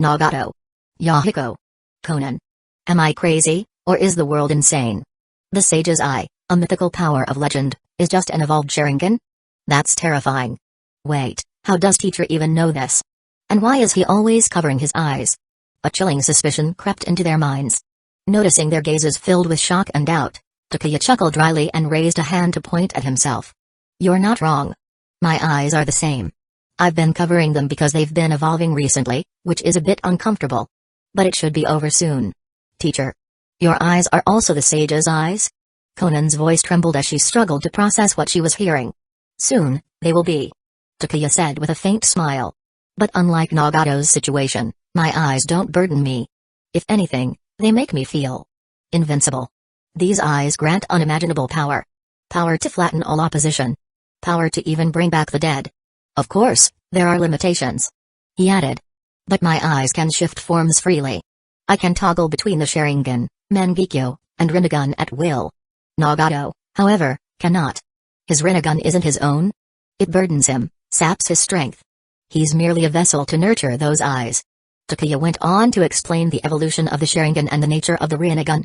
Nagato. Yahiko. Conan. Am I crazy, or is the world insane? The Sage's Eye, a mythical power of legend, is just an evolved Sharingan? That's terrifying. Wait, how does teacher even know this? And why is he always covering his eyes? A chilling suspicion crept into their minds. Noticing their gazes filled with shock and doubt, Takuya chuckled dryly and raised a hand to point at himself. You're not wrong. My eyes are the same. I've been covering them because they've been evolving recently, which is a bit uncomfortable. But it should be over soon. Teacher. Your eyes are also the Sage's eyes? Conan's voice trembled as she struggled to process what she was hearing. Soon, they will be. Takuya said with a faint smile. But unlike Nagato's situation, my eyes don't burden me. If anything, they make me feel invincible. These eyes grant unimaginable power. Power to flatten all opposition. Power to even bring back the dead. Of course, there are limitations. He added. But my eyes can shift forms freely. I can toggle between the Sharingan, Mangekyō, and Rinnegan at will. Nagato, however, cannot. His Rinnegan isn't his own. It burdens him, saps his strength. He's merely a vessel to nurture those eyes. Takuya went on to explain the evolution of the Sharingan and the nature of the Rinnegan.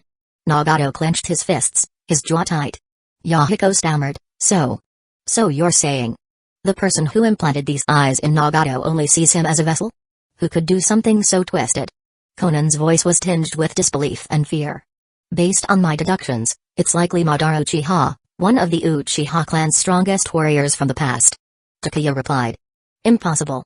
Nagato clenched his fists, his jaw tight. Yahiko stammered, So you're saying the person who implanted these eyes in Nagato only sees him as a vessel? Who could do something so twisted? Conan's voice was tinged with disbelief and fear. Based on my deductions, it's likely Madara Uchiha, one of the Uchiha clan's strongest warriors from the past. Takuya replied. Impossible.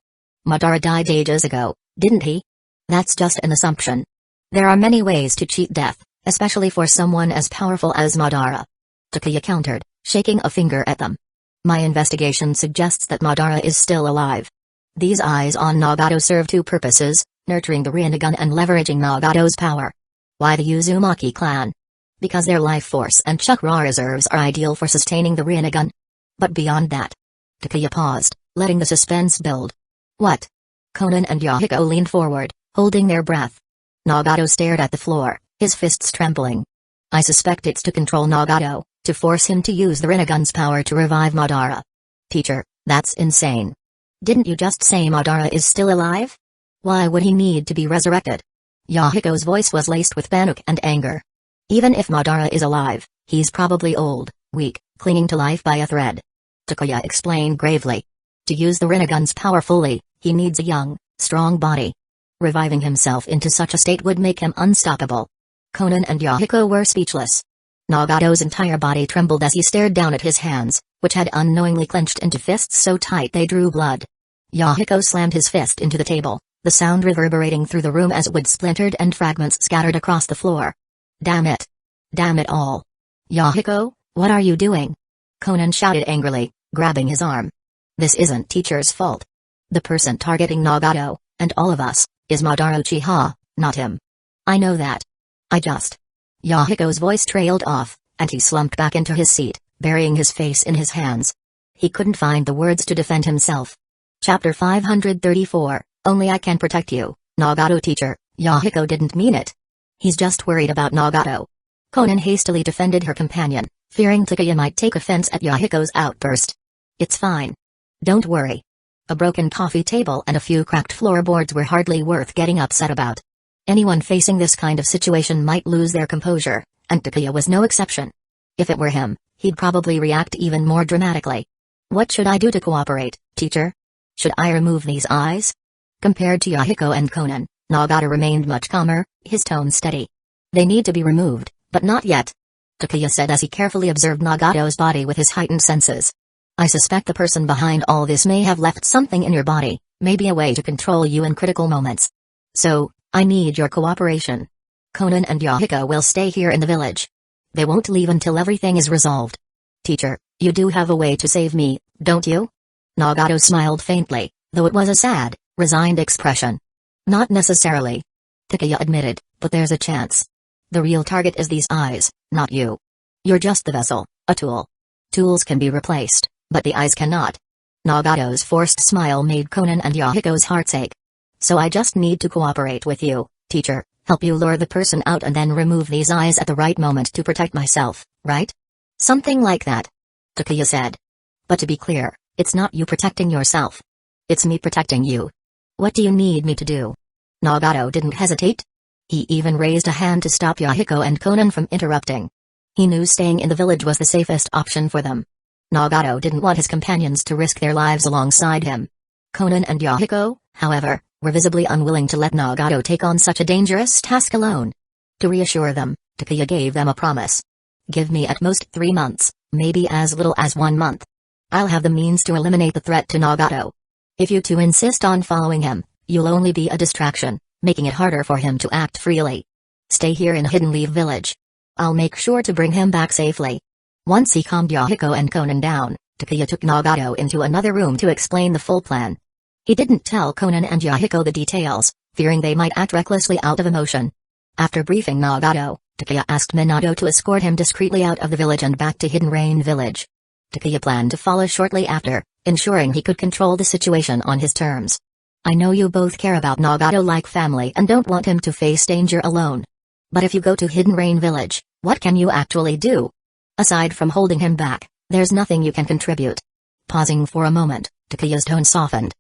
Madara died ages ago, didn't he? That's just an assumption. There are many ways to cheat death, especially for someone as powerful as Madara. Takuya countered, shaking a finger at them. My investigation suggests that Madara is still alive. These eyes on Nagato serve two purposes, nurturing the Rinnegan and leveraging Nagato's power. Why the Uzumaki clan? Because their life force and chakra reserves are ideal for sustaining the Rinnegan. But beyond that. Takuya paused, letting the suspense build. What? Conan and Yahiko leaned forward, holding their breath. Nagato stared at the floor, his fists trembling. I suspect it's to control Nagato, to force him to use the Rinnegan's power to revive Madara. Teacher, that's insane. Didn't you just say Madara is still alive? Why would he need to be resurrected? Yahiko's voice was laced with panic and anger. Even if Madara is alive, he's probably old, weak, clinging to life by a thread. Takuya explained gravely. To use the Rinnegan's power fully, he needs a young, strong body. Reviving himself into such a state would make him unstoppable. Conan and Yahiko were speechless. Nagato's entire body trembled as he stared down at his hands, which had unknowingly clenched into fists so tight they drew blood. Yahiko slammed his fist into the table, the sound reverberating through the room as wood splintered and fragments scattered across the floor. Damn it! Damn it all! Yahiko, what are you doing? Conan shouted angrily, grabbing his arm. This isn't teacher's fault. The person targeting Nagato, and all of us, is Madara Uchiha, not him. I know that. Yahiko's voice trailed off, and he slumped back into his seat, burying his face in his hands. He couldn't find the words to defend himself. Chapter 534, Only I Can Protect You, Nagato teacher, Yahiko didn't mean it. He's just worried about Nagato. Conan hastily defended her companion, fearing Takuya might take offense at Yahiko's outburst. It's fine. Don't worry. A broken coffee table and a few cracked floorboards were hardly worth getting upset about. Anyone facing this kind of situation might lose their composure, and Takuya was no exception. If it were him, he'd probably react even more dramatically. What should I do to cooperate, teacher? Should I remove these eyes? Compared to Yahiko and Conan, Nagato remained much calmer, his tone steady. They need to be removed, but not yet. Takuya said as he carefully observed Nagato's body with his heightened senses. I suspect the person behind all this may have left something in your body, maybe a way to control you in critical moments. So, I need your cooperation. Conan and Yahiko will stay here in the village. They won't leave until everything is resolved. Teacher, you do have a way to save me, don't you? Nagato smiled faintly, though it was a sad, resigned expression. Not necessarily. Takuya admitted, but there's a chance. The real target is these eyes, not you. You're just the vessel, a tool. Tools can be replaced, but the eyes cannot. Nagato's forced smile made Konan and Yahiko's hearts ache. So I just need to cooperate with you, teacher, help you lure the person out and then remove these eyes at the right moment to protect myself, right? Something like that. Takuya said. But to be clear, it's not you protecting yourself. It's me protecting you. What do you need me to do? Nagato didn't hesitate. He even raised a hand to stop Yahiko and Konan from interrupting. He knew staying in the village was the safest option for them. Nagato didn't want his companions to risk their lives alongside him. Konan and Yahiko, however, were visibly unwilling to let Nagato take on such a dangerous task alone. To reassure them, Takuya gave them a promise. Give me at most 3 months, maybe as little as 1 month. I'll have the means to eliminate the threat to Nagato. If you two insist on following him, you'll only be a distraction, making it harder for him to act freely. Stay here in Hidden Leaf Village. I'll make sure to bring him back safely. Once he calmed Yahiko and Konan down, Takuya took Nagato into another room to explain the full plan. He didn't tell Konan and Yahiko the details, fearing they might act recklessly out of emotion. After briefing Nagato, Takuya asked Minato to escort him discreetly out of the village and back to Hidden Rain Village. Takuya planned to follow shortly after, ensuring he could control the situation on his terms. I know you both care about Nagato like family and don't want him to face danger alone. But if you go to Hidden Rain Village, what can you actually do? Aside from holding him back, there's nothing you can contribute. Pausing for a moment, Takuya's tone softened.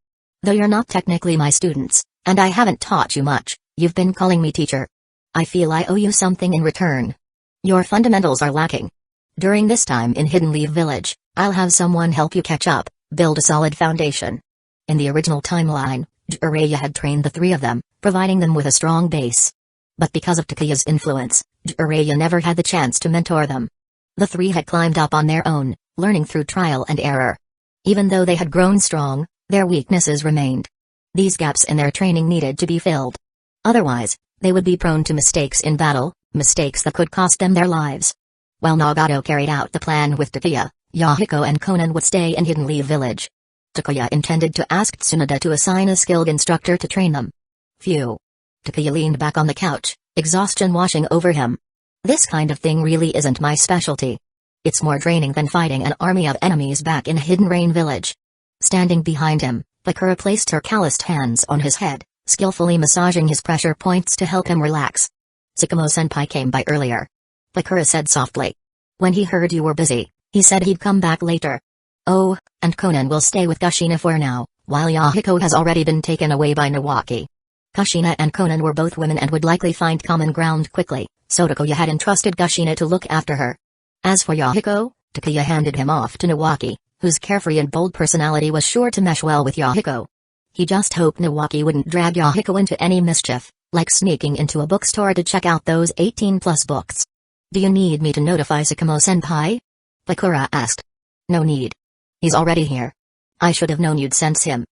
Though you're not technically my students, and I haven't taught you much, you've been calling me teacher. I feel I owe you something in return. Your fundamentals are lacking. During this time in Hidden Leaf Village, I'll have someone help you catch up, build a solid foundation. In the original timeline, Jiraiya had trained the 3 of them, providing them with a strong base. But because of Takuya's influence, Jiraiya never had the chance to mentor them. The 3 had climbed up on their own, learning through trial and error. Even though they had grown strong, their weaknesses remained. These gaps in their training needed to be filled. Otherwise, they would be prone to mistakes in battle, mistakes that could cost them their lives. While Nagato carried out the plan with Takuya, Yahiko and Konan would stay in Hidden Leaf Village. Takuya intended to ask Tsunade to assign a skilled instructor to train them. Phew. Takuya leaned back on the couch, exhaustion washing over him. This kind of thing really isn't my specialty. It's more draining than fighting an army of enemies back in Hidden Rain Village. Standing behind him, Bakura placed her calloused hands on his head, skillfully massaging his pressure points to help him relax. Tsukumo-senpai came by earlier. Bakura said softly. When he heard you were busy, he said he'd come back later. Oh, and Konan will stay with Kushina for now, while Yahiko has already been taken away by Nawaki. Kushina and Konan were both women and would likely find common ground quickly, so Takuya had entrusted Kushina to look after her. As for Yahiko, Takuya handed him off to Nawaki, whose carefree and bold personality was sure to mesh well with Yahiko. He just hoped Nawaki wouldn't drag Yahiko into any mischief, like sneaking into a bookstore to check out those 18-plus books. Do you need me to notify Tsukumo-senpai? Bakura asked. No need. He's already here. I should have known you'd sense him.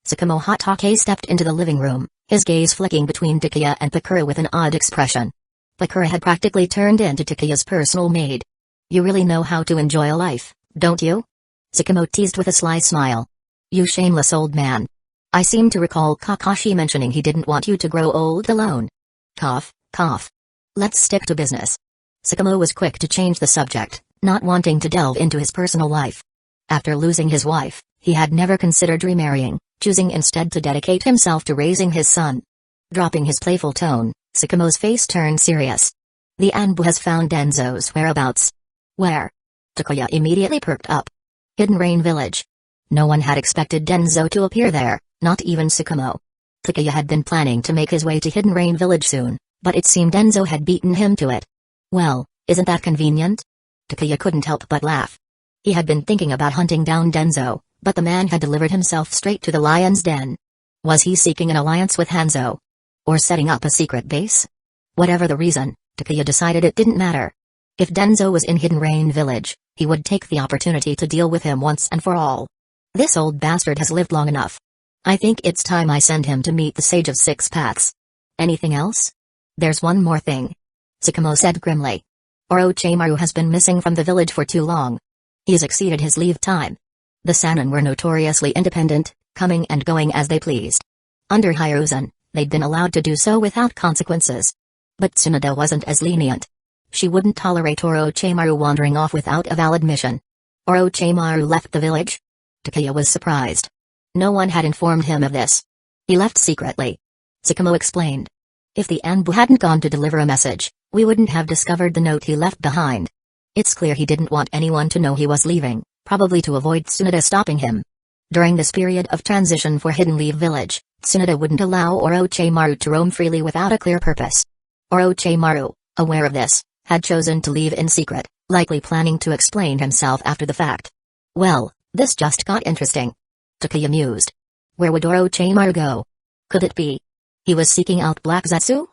Tsukumo Hatake stepped into the living room, his gaze flicking between Takuya and Bakura with an odd expression. Bakura had practically turned into Takuya's personal maid. You really know how to enjoy life, don't you? Tsukumo teased with a sly smile. You shameless old man. I seem to recall Kakashi mentioning he didn't want you to grow old alone. Cough, cough. Let's stick to business. Tsukumo was quick to change the subject, not wanting to delve into his personal life. After losing his wife, he had never considered remarrying, choosing instead to dedicate himself to raising his son. Dropping his playful tone, Tsukumo's face turned serious. The Anbu has found Danzo's whereabouts. Where? Takuya immediately perked up. Hidden Rain Village. No one had expected Danzo to appear there, not even Tsukumo. Takuya had been planning to make his way to Hidden Rain Village soon, but it seemed Danzo had beaten him to it. Well, isn't that convenient? Takuya couldn't help but laugh. He had been thinking about hunting down Danzo, but the man had delivered himself straight to the lion's den. Was he seeking an alliance with Hanzo? Or setting up a secret base? Whatever the reason, Takuya decided it didn't matter. If Danzo was in Hidden Rain Village, he would take the opportunity to deal with him once and for all. This old bastard has lived long enough. I think it's time I send him to meet the Sage of Six Paths. Anything else? There's one more thing. Tsukumo said grimly. Orochimaru has been missing from the village for too long. He's exceeded his leave time. The Sannin were notoriously independent, coming and going as they pleased. Under Hiruzen, they'd been allowed to do so without consequences. But Tsunade wasn't as lenient. She wouldn't tolerate Orochimaru wandering off without a valid mission. Orochimaru left the village? Takeya was surprised. No one had informed him of this. He left secretly. Tsukumo explained. If the Anbu hadn't gone to deliver a message, we wouldn't have discovered the note he left behind. It's clear he didn't want anyone to know he was leaving, probably to avoid Tsunade stopping him. During this period of transition for Hidden Leaf Village, Tsunade wouldn't allow Orochimaru to roam freely without a clear purpose. Orochimaru, aware of this, had chosen to leave in secret, likely planning to explain himself after the fact. Well, this just got interesting. Takeya mused. Where would Orochimaru go? Could it be he was seeking out Black Zetsu?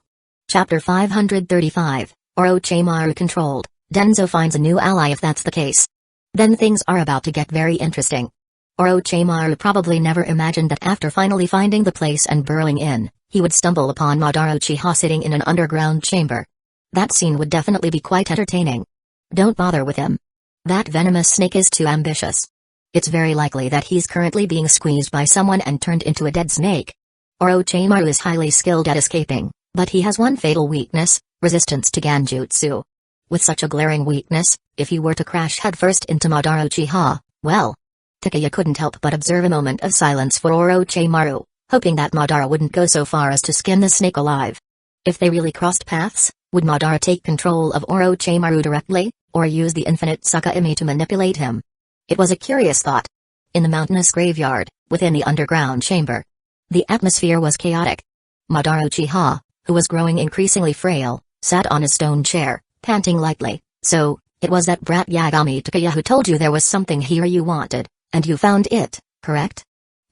Chapter 535, Orochimaru controlled. Danzo finds a new ally. If that's the case, then things are about to get very interesting. Orochimaru probably never imagined that after finally finding the place and burrowing in, he would stumble upon Madara Uchiha sitting in an underground chamber. That scene would definitely be quite entertaining. Don't bother with him. That venomous snake is too ambitious. It's very likely that he's currently being squeezed by someone and turned into a dead snake. Orochimaru is highly skilled at escaping, but he has one fatal weakness: resistance to Genjutsu. With such a glaring weakness, if he were to crash headfirst into Madara Uchiha, well. Takeya couldn't help but observe a moment of silence for Orochimaru, hoping that Madara wouldn't go so far as to skin the snake alive. If they really crossed paths, would Madara take control of Orochimaru directly, or use the infinite Tsukuyomi to manipulate him? It was a curious thought. In the mountainous graveyard, within the underground chamber, the atmosphere was chaotic. Madara Uchiha, who was growing increasingly frail, sat on a stone chair, panting lightly. So, it was that brat Yagami Takeya who told you there was something here you wanted, and you found it, correct?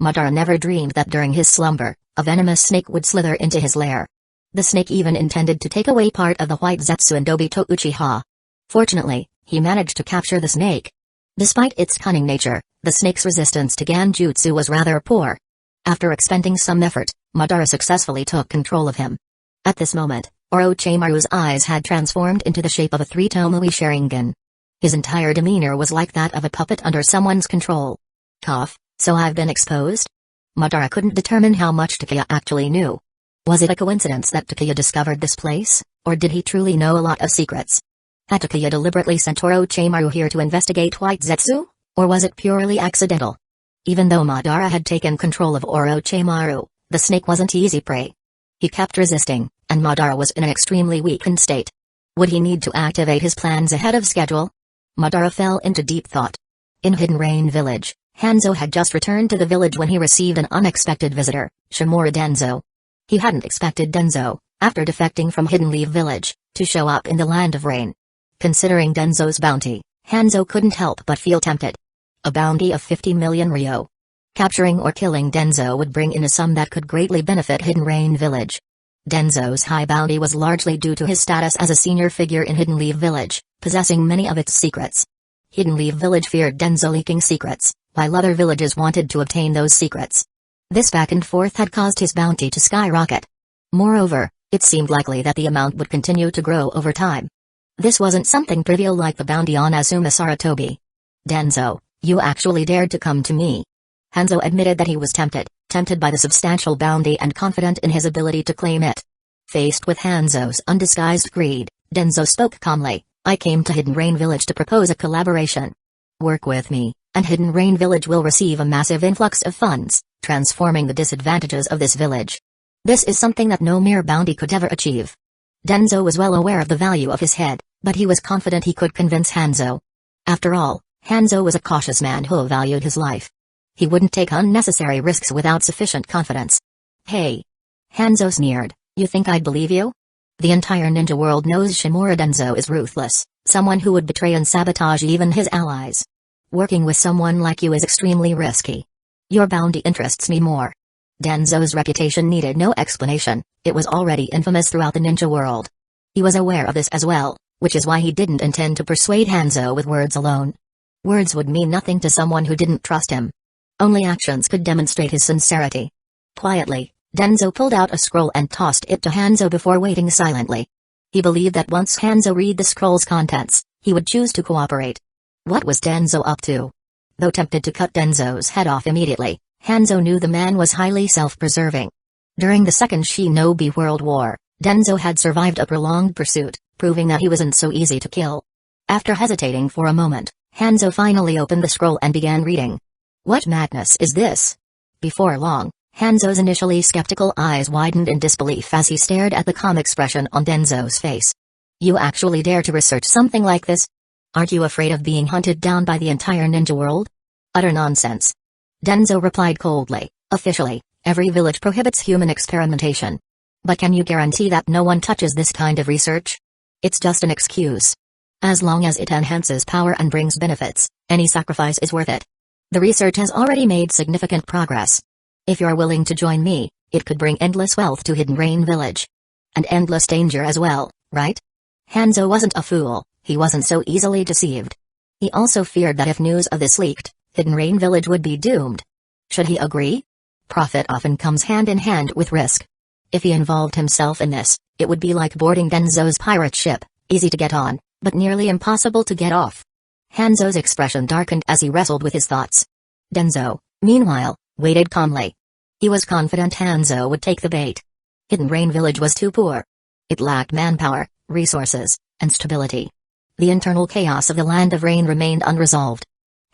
Madara never dreamed that during his slumber, a venomous snake would slither into his lair. The snake even intended to take away part of the white Zetsu and Obito Uchiha. Fortunately, he managed to capture the snake. Despite its cunning nature, the snake's resistance to Genjutsu was rather poor. After expending some effort, Madara successfully took control of him. At this moment, Orochimaru's eyes had transformed into the shape of a three-tomoe Sharingan. His entire demeanor was like that of a puppet under someone's control. Cough, so I've been exposed? Madara couldn't determine how much Takeya actually knew. Was it a coincidence that Takeya discovered this place, or did he truly know a lot of secrets? Had Takeya deliberately sent Orochimaru here to investigate White Zetsu, or was it purely accidental? Even though Madara had taken control of Orochimaru, the snake wasn't easy prey. He kept resisting, and Madara was in an extremely weakened state. Would he need to activate his plans ahead of schedule? Madara fell into deep thought. In Hidden Rain Village, Hanzo had just returned to the village when he received an unexpected visitor, Shimura Danzō. He hadn't expected Danzō, after defecting from Hidden Leaf Village, to show up in the Land of Rain. Considering Danzō's bounty, Hanzo couldn't help but feel tempted. A bounty of 50 million ryo. Capturing or killing Danzō would bring in a sum that could greatly benefit Hidden Rain Village. Danzō's high bounty was largely due to his status as a senior figure in Hidden Leaf Village, possessing many of its secrets. Hidden Leaf Village feared Danzō leaking secrets, while other villages wanted to obtain those secrets. This back and forth had caused his bounty to skyrocket. Moreover, it seemed likely that the amount would continue to grow over time. This wasn't something trivial like the bounty on Azuma Sarutobi. Danzō, you actually dared to come to me. Hanzo admitted that he was tempted by the substantial bounty and confident in his ability to claim it. Faced with Hanzo's undisguised greed, Danzō spoke calmly. I came to Hidden Rain Village to propose a collaboration. Work with me, and Hidden Rain Village will receive a massive influx of funds, transforming the disadvantages of this village. This is something that no mere bounty could ever achieve. Danzō was well aware of the value of his head, but he was confident he could convince Hanzo. After all, Hanzo was a cautious man who valued his life. He wouldn't take unnecessary risks without sufficient confidence. Hey! Hanzo sneered, you think I'd believe you? The entire ninja world knows Shimura Danzō is ruthless, someone who would betray and sabotage even his allies. Working with someone like you is extremely risky. Your bounty interests me more. Danzō's reputation needed no explanation, it was already infamous throughout the ninja world. He was aware of this as well, which is why he didn't intend to persuade Hanzo with words alone. Words would mean nothing to someone who didn't trust him. Only actions could demonstrate his sincerity. Quietly, Danzō pulled out a scroll and tossed it to Hanzo before waiting silently. He believed that once Hanzo read the scroll's contents, he would choose to cooperate. What was Danzō up to? Though tempted to cut Danzō's head off immediately, Hanzo knew the man was highly self-preserving. During the Second Shinobi World War, Danzō had survived a prolonged pursuit, proving that he wasn't so easy to kill. After hesitating for a moment, Hanzo finally opened the scroll and began reading. What madness is this? Before long, Hanzo's initially skeptical eyes widened in disbelief as he stared at the calm expression on Danzo's face. You actually dare to research something like this? Aren't you afraid of being hunted down by the entire ninja world? Utter nonsense. Danzo replied coldly, officially, every village prohibits human experimentation. But can you guarantee that no one touches this kind of research? It's just an excuse. As long as it enhances power and brings benefits, any sacrifice is worth it. The research has already made significant progress. If you're willing to join me, it could bring endless wealth to Hidden Rain Village. And endless danger as well, right? Hanzo wasn't a fool, he wasn't so easily deceived. He also feared that if news of this leaked, Hidden Rain Village would be doomed. Should he agree? Profit often comes hand in hand with risk. If he involved himself in this, it would be like boarding Danzo's pirate ship, easy to get on, but nearly impossible to get off. Hanzo's expression darkened as he wrestled with his thoughts. Danzo, meanwhile, waited calmly. He was confident Hanzo would take the bait. Hidden Rain Village was too poor. It lacked manpower, resources, and stability. The internal chaos of the Land of Rain remained unresolved.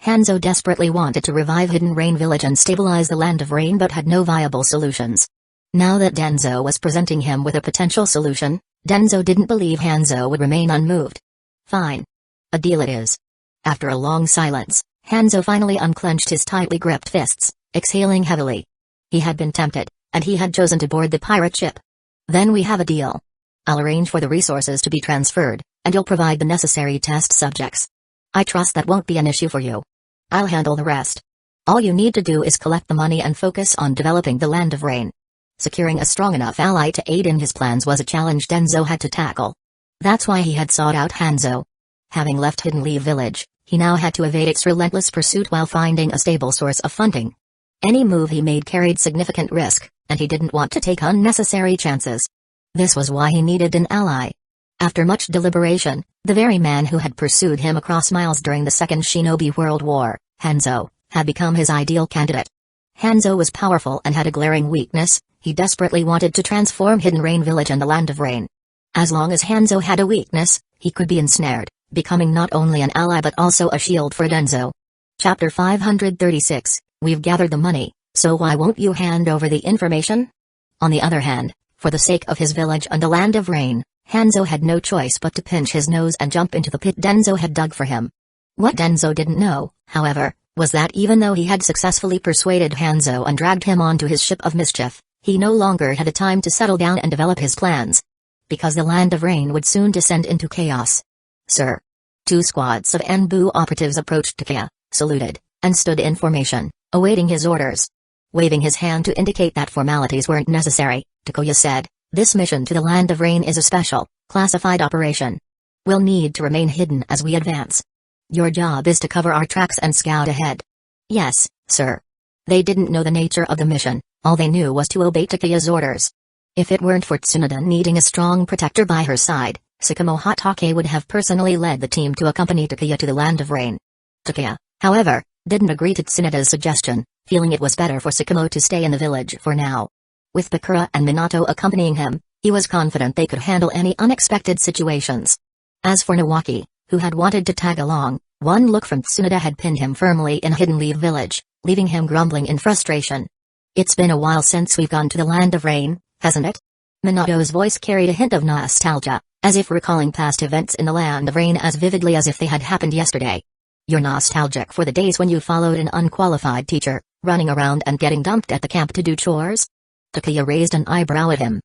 Hanzo desperately wanted to revive Hidden Rain Village and stabilize the Land of Rain but had no viable solutions. Now that Danzo was presenting him with a potential solution, Danzo didn't believe Hanzo would remain unmoved. Fine. A deal it is. After a long silence, Hanzo finally unclenched his tightly gripped fists, exhaling heavily. He had been tempted, and he had chosen to board the pirate ship. Then we have a deal. I'll arrange for the resources to be transferred, and you'll provide the necessary test subjects. I trust that won't be an issue for you. I'll handle the rest. All you need to do is collect the money and focus on developing the Land of Rain. Securing a strong enough ally to aid in his plans was a challenge Danzo had to tackle. That's why he had sought out Hanzo. Having left Hidden Leaf Village, he now had to evade its relentless pursuit while finding a stable source of funding. Any move he made carried significant risk, and he didn't want to take unnecessary chances. This was why he needed an ally. After much deliberation, the very man who had pursued him across miles during the Second Shinobi World War, Hanzo, had become his ideal candidate. Hanzo was powerful and had a glaring weakness. He desperately wanted to transform Hidden Rain Village and the Land of Rain. As long as Hanzo had a weakness, he could be ensnared, becoming not only an ally but also a shield for Danzo. Chapter 536, We've gathered the money, so why won't you hand over the information? On the other hand, for the sake of his village and the Land of Rain, Hanzo had no choice but to pinch his nose and jump into the pit Danzo had dug for him. What Danzo didn't know, however, was that even though he had successfully persuaded Hanzo and dragged him onto his ship of mischief, he no longer had the time to settle down and develop his plans. Because the Land of Rain would soon descend into chaos. Sir. 2 squads of Anbu operatives approached Takeya, saluted, and stood in formation, awaiting his orders. Waving his hand to indicate that formalities weren't necessary, Takeya said, this mission to the Land of Rain is a special, classified operation. We'll need to remain hidden as we advance. Your job is to cover our tracks and scout ahead. Yes, sir. They didn't know the nature of the mission, all they knew was to obey Takeya's orders. If it weren't for Tsunoda needing a strong protector by her side, Sakamo Hatake would have personally led the team to accompany Takeya to the Land of Rain. Takeya, however, didn't agree to Tsunoda's suggestion, feeling it was better for Sakamo to stay in the village for now. With Bakura and Minato accompanying him, he was confident they could handle any unexpected situations. As for Nawaki, who had wanted to tag along, one look from Tsunoda had pinned him firmly in Hidden Leaf Village, leaving him grumbling in frustration. It's been a while since we've gone to the Land of Rain, hasn't it? Minato's voice carried a hint of nostalgia, as if recalling past events in the Land of Rain as vividly as if they had happened yesterday. You're nostalgic for the days when you followed an unqualified teacher, running around and getting dumped at the camp to do chores? Takeya raised an eyebrow at him.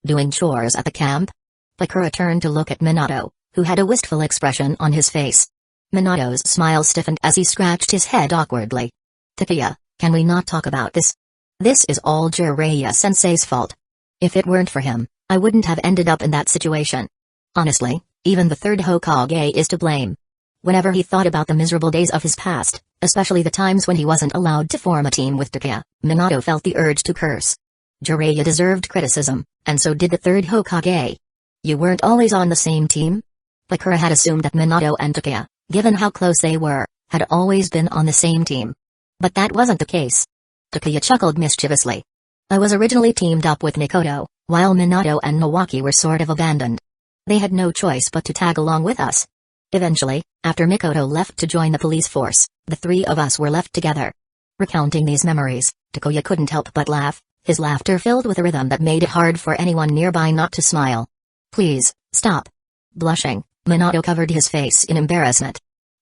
Doing chores at the camp? Bakura turned to look at Minato, who had a wistful expression on his face. Minato's smile stiffened as he scratched his head awkwardly. Takeya, can we not talk about this? This is all Jiraiya-sensei's fault. If it weren't for him, I wouldn't have ended up in that situation. Honestly, even the third Hokage is to blame. Whenever he thought about the miserable days of his past, especially the times when he wasn't allowed to form a team with Takeya, Minato felt the urge to curse. Jiraiya deserved criticism, and so did the third Hokage. You weren't always on the same team? Bakura had assumed that Minato and Takeya, given how close they were, had always been on the same team. But that wasn't the case. Takeya chuckled mischievously. I was originally teamed up with Mikoto, while Minato and Nawaki were sort of abandoned. They had no choice but to tag along with us. Eventually, after Mikoto left to join the police force, the three of us were left together. Recounting these memories, Takuya couldn't help but laugh, his laughter filled with a rhythm that made it hard for anyone nearby not to smile. Please, stop. Blushing, Minato covered his face in embarrassment.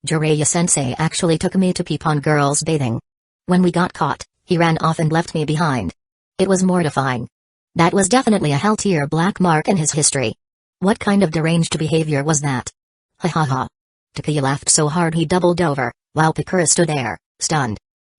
Jiraiya-sensei actually took me to peep on girls bathing. When we got caught, he ran off and left me behind. It was mortifying. That was definitely a hell-tier black mark in his history. What kind of deranged behavior was that? Ha ha ha. Takuya laughed so hard he doubled over, while Pakura stood there, stunned.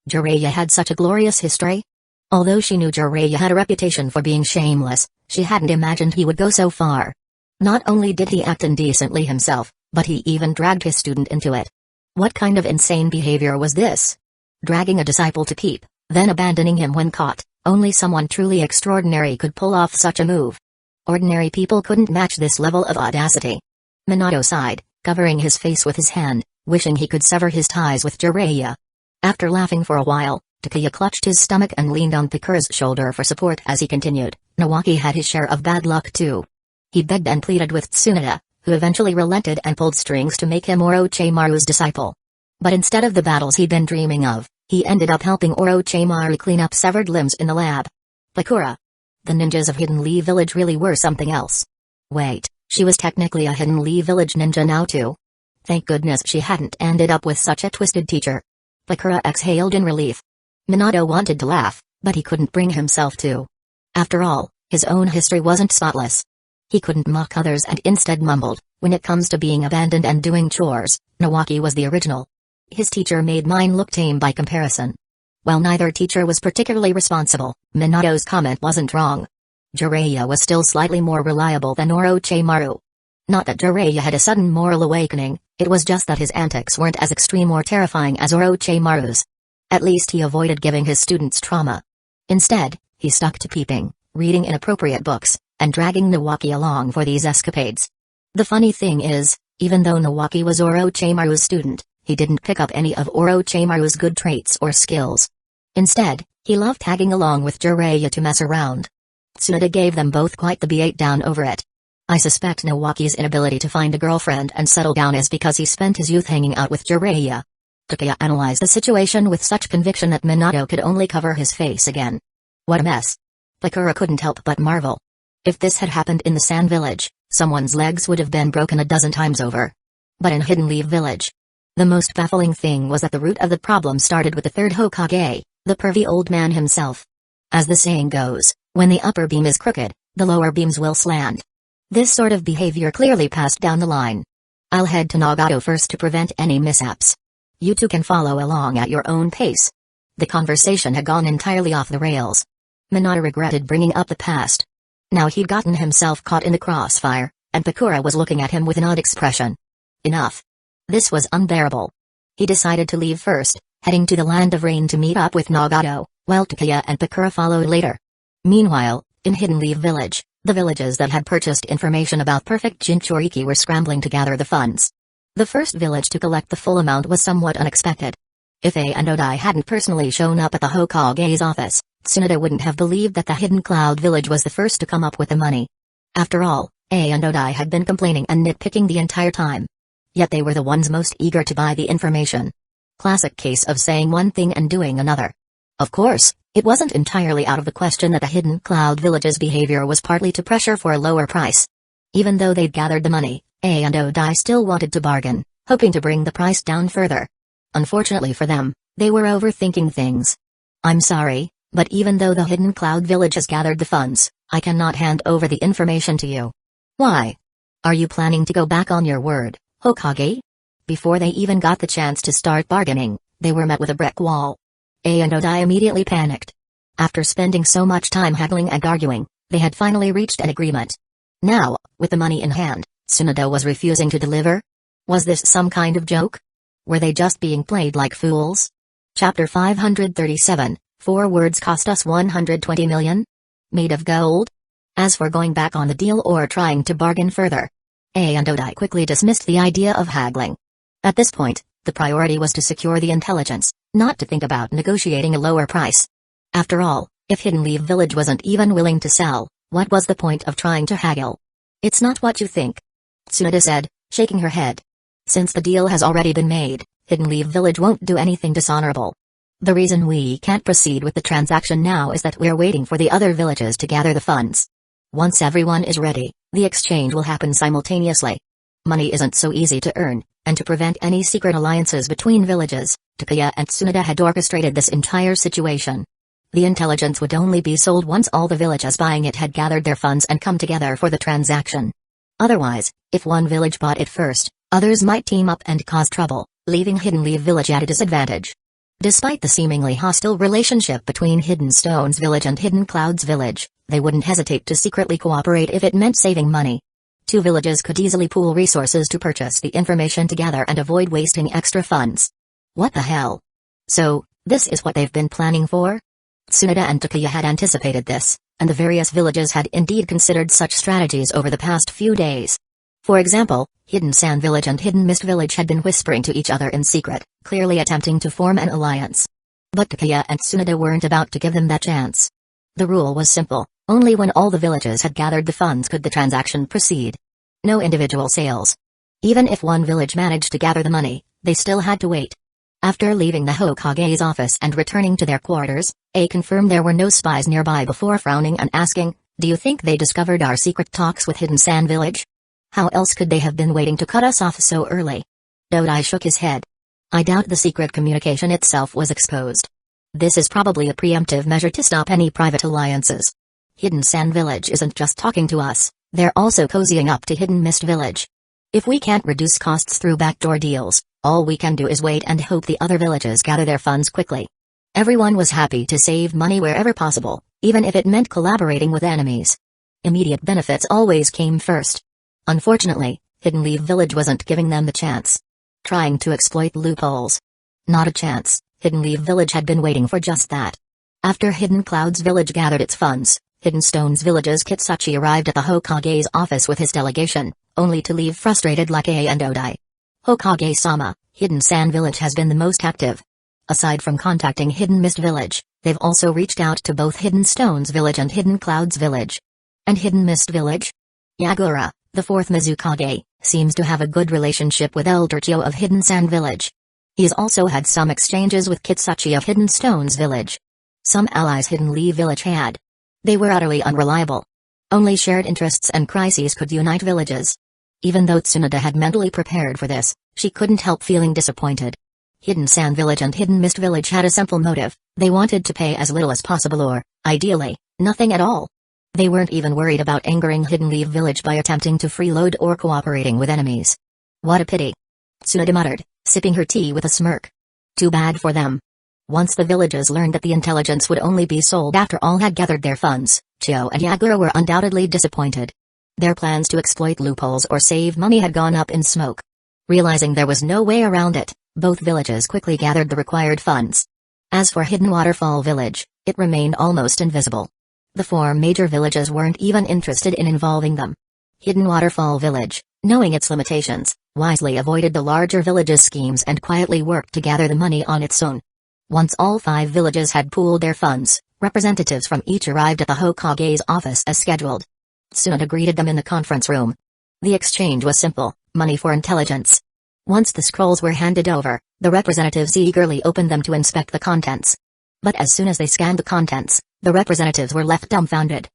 Jiraiya had such a glorious history? Although she knew Jiraiya had a reputation for being shameless, she hadn't imagined he would go so far. Not only did he act indecently himself, but he even dragged his student into it. What kind of insane behavior was this? Dragging a disciple to peep, then abandoning him when caught, only someone truly extraordinary could pull off such a move. Ordinary people couldn't match this level of audacity. Minato sighed, covering his face with his hand, wishing he could sever his ties with Jiraiya. After laughing for a while, Takuya clutched his stomach and leaned on Pakura's shoulder for support as he continued. Nawaki had his share of bad luck too. He begged and pleaded with Tsunade, who eventually relented and pulled strings to make him Orochimaru's disciple. But instead of the battles he'd been dreaming of, he ended up helping Orochimaru clean up severed limbs in the lab. Pakura. The ninjas of Hidden Leaf Village really were something else. Wait, she was technically a Hidden Leaf Village ninja now too? Thank goodness she hadn't ended up with such a twisted teacher. Pakura exhaled in relief. Minato wanted to laugh, but he couldn't bring himself to. After all, his own history wasn't spotless. He couldn't mock others and instead mumbled, when it comes to being abandoned and doing chores, Nawaki was the original. His teacher made mine look tame by comparison. While neither teacher was particularly responsible, Minato's comment wasn't wrong. Jiraiya was still slightly more reliable than Orochimaru. Not that Jiraiya had a sudden moral awakening, it was just that his antics weren't as extreme or terrifying as Orochimaru's. At least he avoided giving his students trauma. Instead, he stuck to peeping, reading inappropriate books, and dragging Nawaki along for these escapades. The funny thing is, even though Nawaki was Orochimaru's student, he didn't pick up any of Orochimaru's good traits or skills. Instead, he loved tagging along with Jiraiya to mess around. Tsunade gave them both quite the beatdown over it. I suspect Nawaki's inability to find a girlfriend and settle down is because he spent his youth hanging out with Jiraiya. Takuya analyzed the situation with such conviction that Minato could only cover his face again. What a mess. Pakura couldn't help but marvel. If this had happened in the Sand Village, someone's legs would have been broken a dozen times over. But in Hidden Leaf Village, the most baffling thing was that the root of the problem started with the third Hokage, the pervy old man himself. As the saying goes, when the upper beam is crooked, the lower beams will slant. This sort of behavior clearly passed down the line. I'll head to Nagato first to prevent any mishaps. You two can follow along at your own pace. The conversation had gone entirely off the rails. Minato regretted bringing up the past. Now he'd gotten himself caught in the crossfire, and Pakura was looking at him with an odd expression. Enough. This was unbearable. He decided to leave first, heading to the Land of Rain to meet up with Nagato, while Takuya and Pakura followed later. Meanwhile, in Hidden Leaf Village, the villages that had purchased information about perfect Jinchuriki were scrambling to gather the funds. The first village to collect the full amount was somewhat unexpected. If A and Odai hadn't personally shown up at the Hokage's office, Tsunade wouldn't have believed that the Hidden Cloud Village was the first to come up with the money. After all, A and Odai had been complaining and nitpicking the entire time. Yet they were the ones most eager to buy the information. Classic case of saying one thing and doing another. Of course, it wasn't entirely out of the question that the Hidden Cloud Village's behavior was partly to pressure for a lower price. Even though they'd gathered the money, A and Odai still wanted to bargain, hoping to bring the price down further. Unfortunately for them, they were overthinking things. I'm sorry, but even though the Hidden Cloud Village has gathered the funds, I cannot hand over the information to you. Why? Are you planning to go back on your word, Hokage? Before they even got the chance to start bargaining, they were met with a brick wall. A and Odai immediately panicked. After spending so much time haggling and arguing, they had finally reached an agreement. Now, with the money in hand, Tsunade was refusing to deliver? Was this some kind of joke? Were they just being played like fools? Chapter 537, 4 words cost us 120 million? Made of gold? As for going back on the deal or trying to bargain further, A and Odai quickly dismissed the idea of haggling. At this point, the priority was to secure the intelligence, not to think about negotiating a lower price. After all, if Hidden Leaf Village wasn't even willing to sell, what was the point of trying to haggle? It's not what you think. Tsunade said, shaking her head. Since the deal has already been made, Hidden Leaf Village won't do anything dishonorable. The reason we can't proceed with the transaction now is that we're waiting for the other villages to gather the funds. Once everyone is ready, the exchange will happen simultaneously. Money isn't so easy to earn, and to prevent any secret alliances between villages, Takuya and Tsunade had orchestrated this entire situation. The intelligence would only be sold once all the villages buying it had gathered their funds and come together for the transaction. Otherwise, if one village bought it first, others might team up and cause trouble, leaving Hidden Leaf Village at a disadvantage. Despite the seemingly hostile relationship between Hidden Stones Village and Hidden Clouds Village, they wouldn't hesitate to secretly cooperate if it meant saving money. Two villages could easily pool resources to purchase the information together and avoid wasting extra funds. What the hell? So, this is what they've been planning for? Tsunade and Takuya had anticipated this, and the various villages had indeed considered such strategies over the past few days. For example, Hidden Sand Village and Hidden Mist Village had been whispering to each other in secret, clearly attempting to form an alliance. But Takuya and Tsunade weren't about to give them that chance. The rule was simple, only when all the villages had gathered the funds could the transaction proceed. No individual sales. Even if one village managed to gather the money, they still had to wait. After leaving the Hokage's office and returning to their quarters, A confirmed there were no spies nearby before frowning and asking, "Do you think they discovered our secret talks with Hidden Sand Village? How else could they have been waiting to cut us off so early?" Dodai shook his head. "I doubt the secret communication itself was exposed. This is probably a preemptive measure to stop any private alliances. Hidden Sand Village isn't just talking to us, they're also cozying up to Hidden Mist Village. If we can't reduce costs through backdoor deals, all we can do is wait and hope the other villages gather their funds quickly." Everyone was happy to save money wherever possible, even if it meant collaborating with enemies. Immediate benefits always came first. Unfortunately, Hidden Leaf Village wasn't giving them the chance. Trying to exploit loopholes. Not a chance. Hidden Leaf Village had been waiting for just that. After Hidden Clouds Village gathered its funds, Hidden Stones Village's Kitsuchi arrived at the Hokage's office with his delegation, only to leave frustrated like A and Odai. "Hokage-sama, Hidden Sand Village has been the most active. Aside from contacting Hidden Mist Village, they've also reached out to both Hidden Stones Village and Hidden Clouds Village." "And Hidden Mist Village?" "Yagura, the fourth Mizukage, seems to have a good relationship with Elder Chio of Hidden Sand Village. He's also had some exchanges with Kitsuchi of Hidden Stones Village. Some allies Hidden Leaf Village had. They were utterly unreliable. Only shared interests and crises could unite villages." Even though Tsunade had mentally prepared for this, she couldn't help feeling disappointed. Hidden Sand Village and Hidden Mist Village had a simple motive: they wanted to pay as little as possible or, ideally, nothing at all. They weren't even worried about angering Hidden Leaf Village by attempting to freeload or cooperating with enemies. "What a pity," Tsunade muttered, sipping her tea with a smirk. "Too bad for them." Once the villages learned that the intelligence would only be sold after all had gathered their funds, Chio and Yagura were undoubtedly disappointed. Their plans to exploit loopholes or save money had gone up in smoke. Realizing there was no way around it, both villages quickly gathered the required funds. As for Hidden Waterfall Village, it remained almost invisible. The four major villages weren't even interested in involving them. Hidden Waterfall Village, knowing its limitations, wisely avoided the larger villages' schemes and quietly worked to gather the money on its own. Once all 5 villages had pooled their funds, representatives from each arrived at the Hokage's office as scheduled. Tsunade greeted them in the conference room. The exchange was simple: money for intelligence. Once the scrolls were handed over, the representatives eagerly opened them to inspect the contents. But as soon as they scanned the contents, the representatives were left dumbfounded.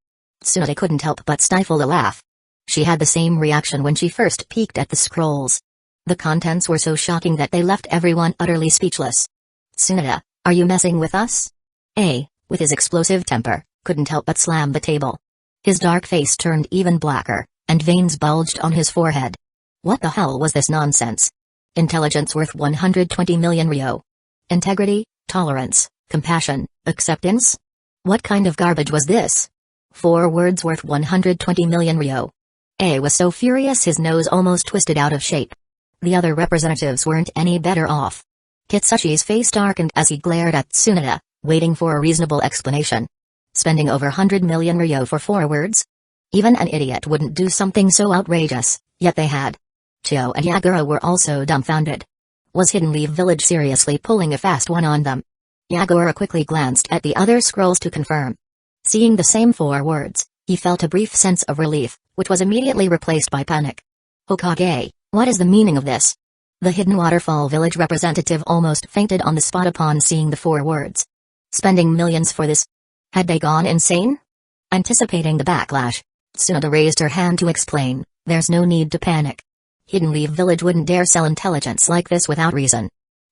Tsunade couldn't help but stifle a laugh. She had the same reaction when she first peeked at the scrolls. The contents were so shocking that they left everyone utterly speechless. "Tsunade, are you messing with us?" A, with his explosive temper, couldn't help but slam the table. His dark face turned even blacker, and veins bulged on his forehead. What the hell was this nonsense? Intelligence worth 120 million ryo. Integrity, tolerance, compassion, acceptance? What kind of garbage was this? 4 words worth 120 million ryo. A was so furious his nose almost twisted out of shape. The other representatives weren't any better off. Kitsuchi's face darkened as he glared at Tsunade, waiting for a reasonable explanation. Spending over 100 million ryo for 4 words? Even an idiot wouldn't do something so outrageous, yet they had. Chio and Yagura were also dumbfounded. Was Hidden Leaf Village seriously pulling a fast one on them? Yagura quickly glanced at the other scrolls to confirm. Seeing the same 4 words, he felt a brief sense of relief, which was immediately replaced by panic. Hokage, what is the meaning of this? The Hidden Waterfall Village representative almost fainted on the spot upon seeing the 4 words. Spending millions for this? Had they gone insane? Anticipating the backlash, Tsunade raised her hand to explain, there's no need to panic. Hidden Leaf Village wouldn't dare sell intelligence like this without reason.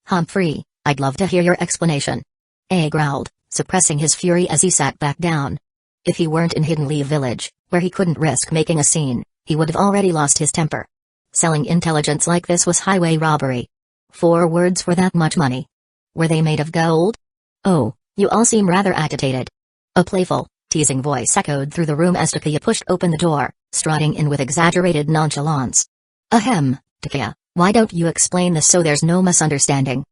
Humphrey, I'd love to hear your explanation. A growled, suppressing his fury as he sat back down. If he weren't in Hidden Leaf Village, where he couldn't risk making a scene, he would have already lost his temper. Selling intelligence like this was highway robbery. 4 words for that much money. Were they made of gold? Oh, you all seem rather agitated. A playful, teasing voice echoed through the room as Takuya pushed open the door, strutting in with exaggerated nonchalance. Ahem, Takuya, why don't you explain this so there's no misunderstanding?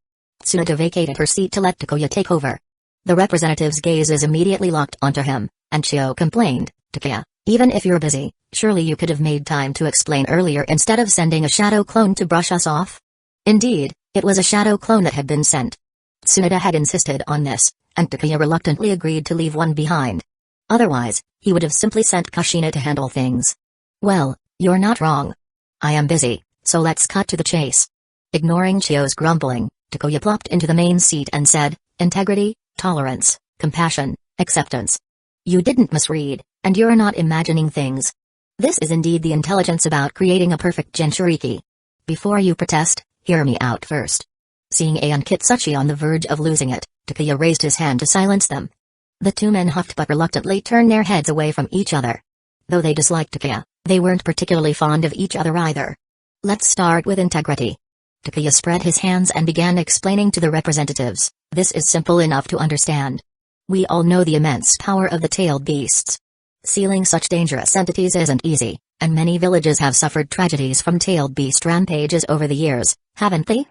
Tsunade vacated her seat to let Takuya take over. The representative's gazes immediately locked onto him, and Chio complained, Takuya, even if you're busy, surely you could have made time to explain earlier instead of sending a shadow clone to brush us off? Indeed, it was a shadow clone that had been sent. Tsunade had insisted on this, and Takuya reluctantly agreed to leave one behind. Otherwise, he would have simply sent Kushina to handle things. Well, you're not wrong. I am busy, so let's cut to the chase. Ignoring Chio's grumbling, Takuya plopped into the main seat and said, integrity, tolerance, compassion, acceptance. You didn't misread, and you're not imagining things. This is indeed the intelligence about creating a perfect Jinchuriki. Before you protest, hear me out first. Seeing Ai and Kitsuchi on the verge of losing it, Takuya raised his hand to silence them. The 2 men huffed but reluctantly turned their heads away from each other. Though they disliked Takuya, they weren't particularly fond of each other either. Let's start with integrity. Takuya spread his hands and began explaining to the representatives, this is simple enough to understand. We all know the immense power of the tailed beasts. Sealing such dangerous entities isn't easy, and many villages have suffered tragedies from tailed beast rampages over the years, haven't they?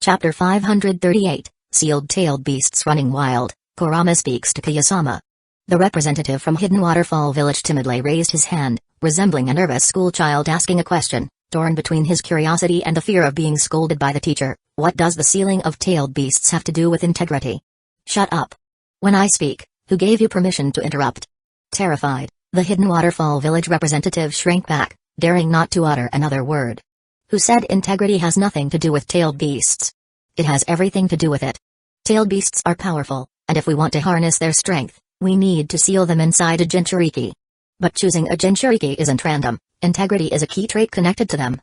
Chapter 538, Sealed Tailed Beasts Running Wild, Kurama speaks to Takuya-sama. The representative from Hidden Waterfall Village timidly raised his hand, resembling a nervous schoolchild asking a question, torn between his curiosity and the fear of being scolded by the teacher. What does the sealing of tailed beasts have to do with integrity? Shut up. When I speak, who gave you permission to interrupt? Terrified, the Hidden Waterfall Village representative shrank back, daring not to utter another word. Who said integrity has nothing to do with tailed beasts? It has everything to do with it. Tailed beasts are powerful, and if we want to harness their strength, we need to seal them inside a Jinchuriki. But choosing a Jinchuriki isn't random, integrity is a key trait connected to them.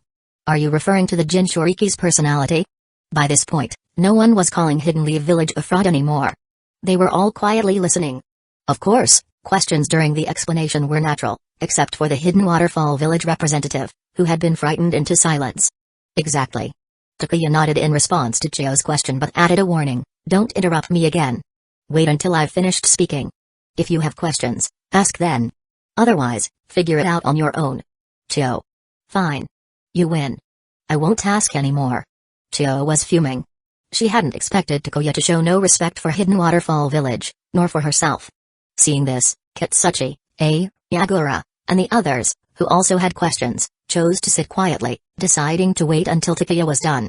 Are you referring to the Jinchuriki's personality? By this point, no one was calling Hidden Leaf Village a fraud anymore. They were all quietly listening. Of course, questions during the explanation were natural, except for the Hidden Waterfall Village representative, who had been frightened into silence. Exactly. Takuya nodded in response to Chio's question but added a warning, don't interrupt me again. Wait until I've finished speaking. If you have questions, ask then. Otherwise, figure it out on your own. Chio. Fine. You win. I won't ask anymore. Chio was fuming. She hadn't expected Takuya to show no respect for Hidden Waterfall Village, nor for herself. Seeing this, Kitsuchi, Yagura, and the others, who also had questions, chose to sit quietly, deciding to wait until Takuya was done.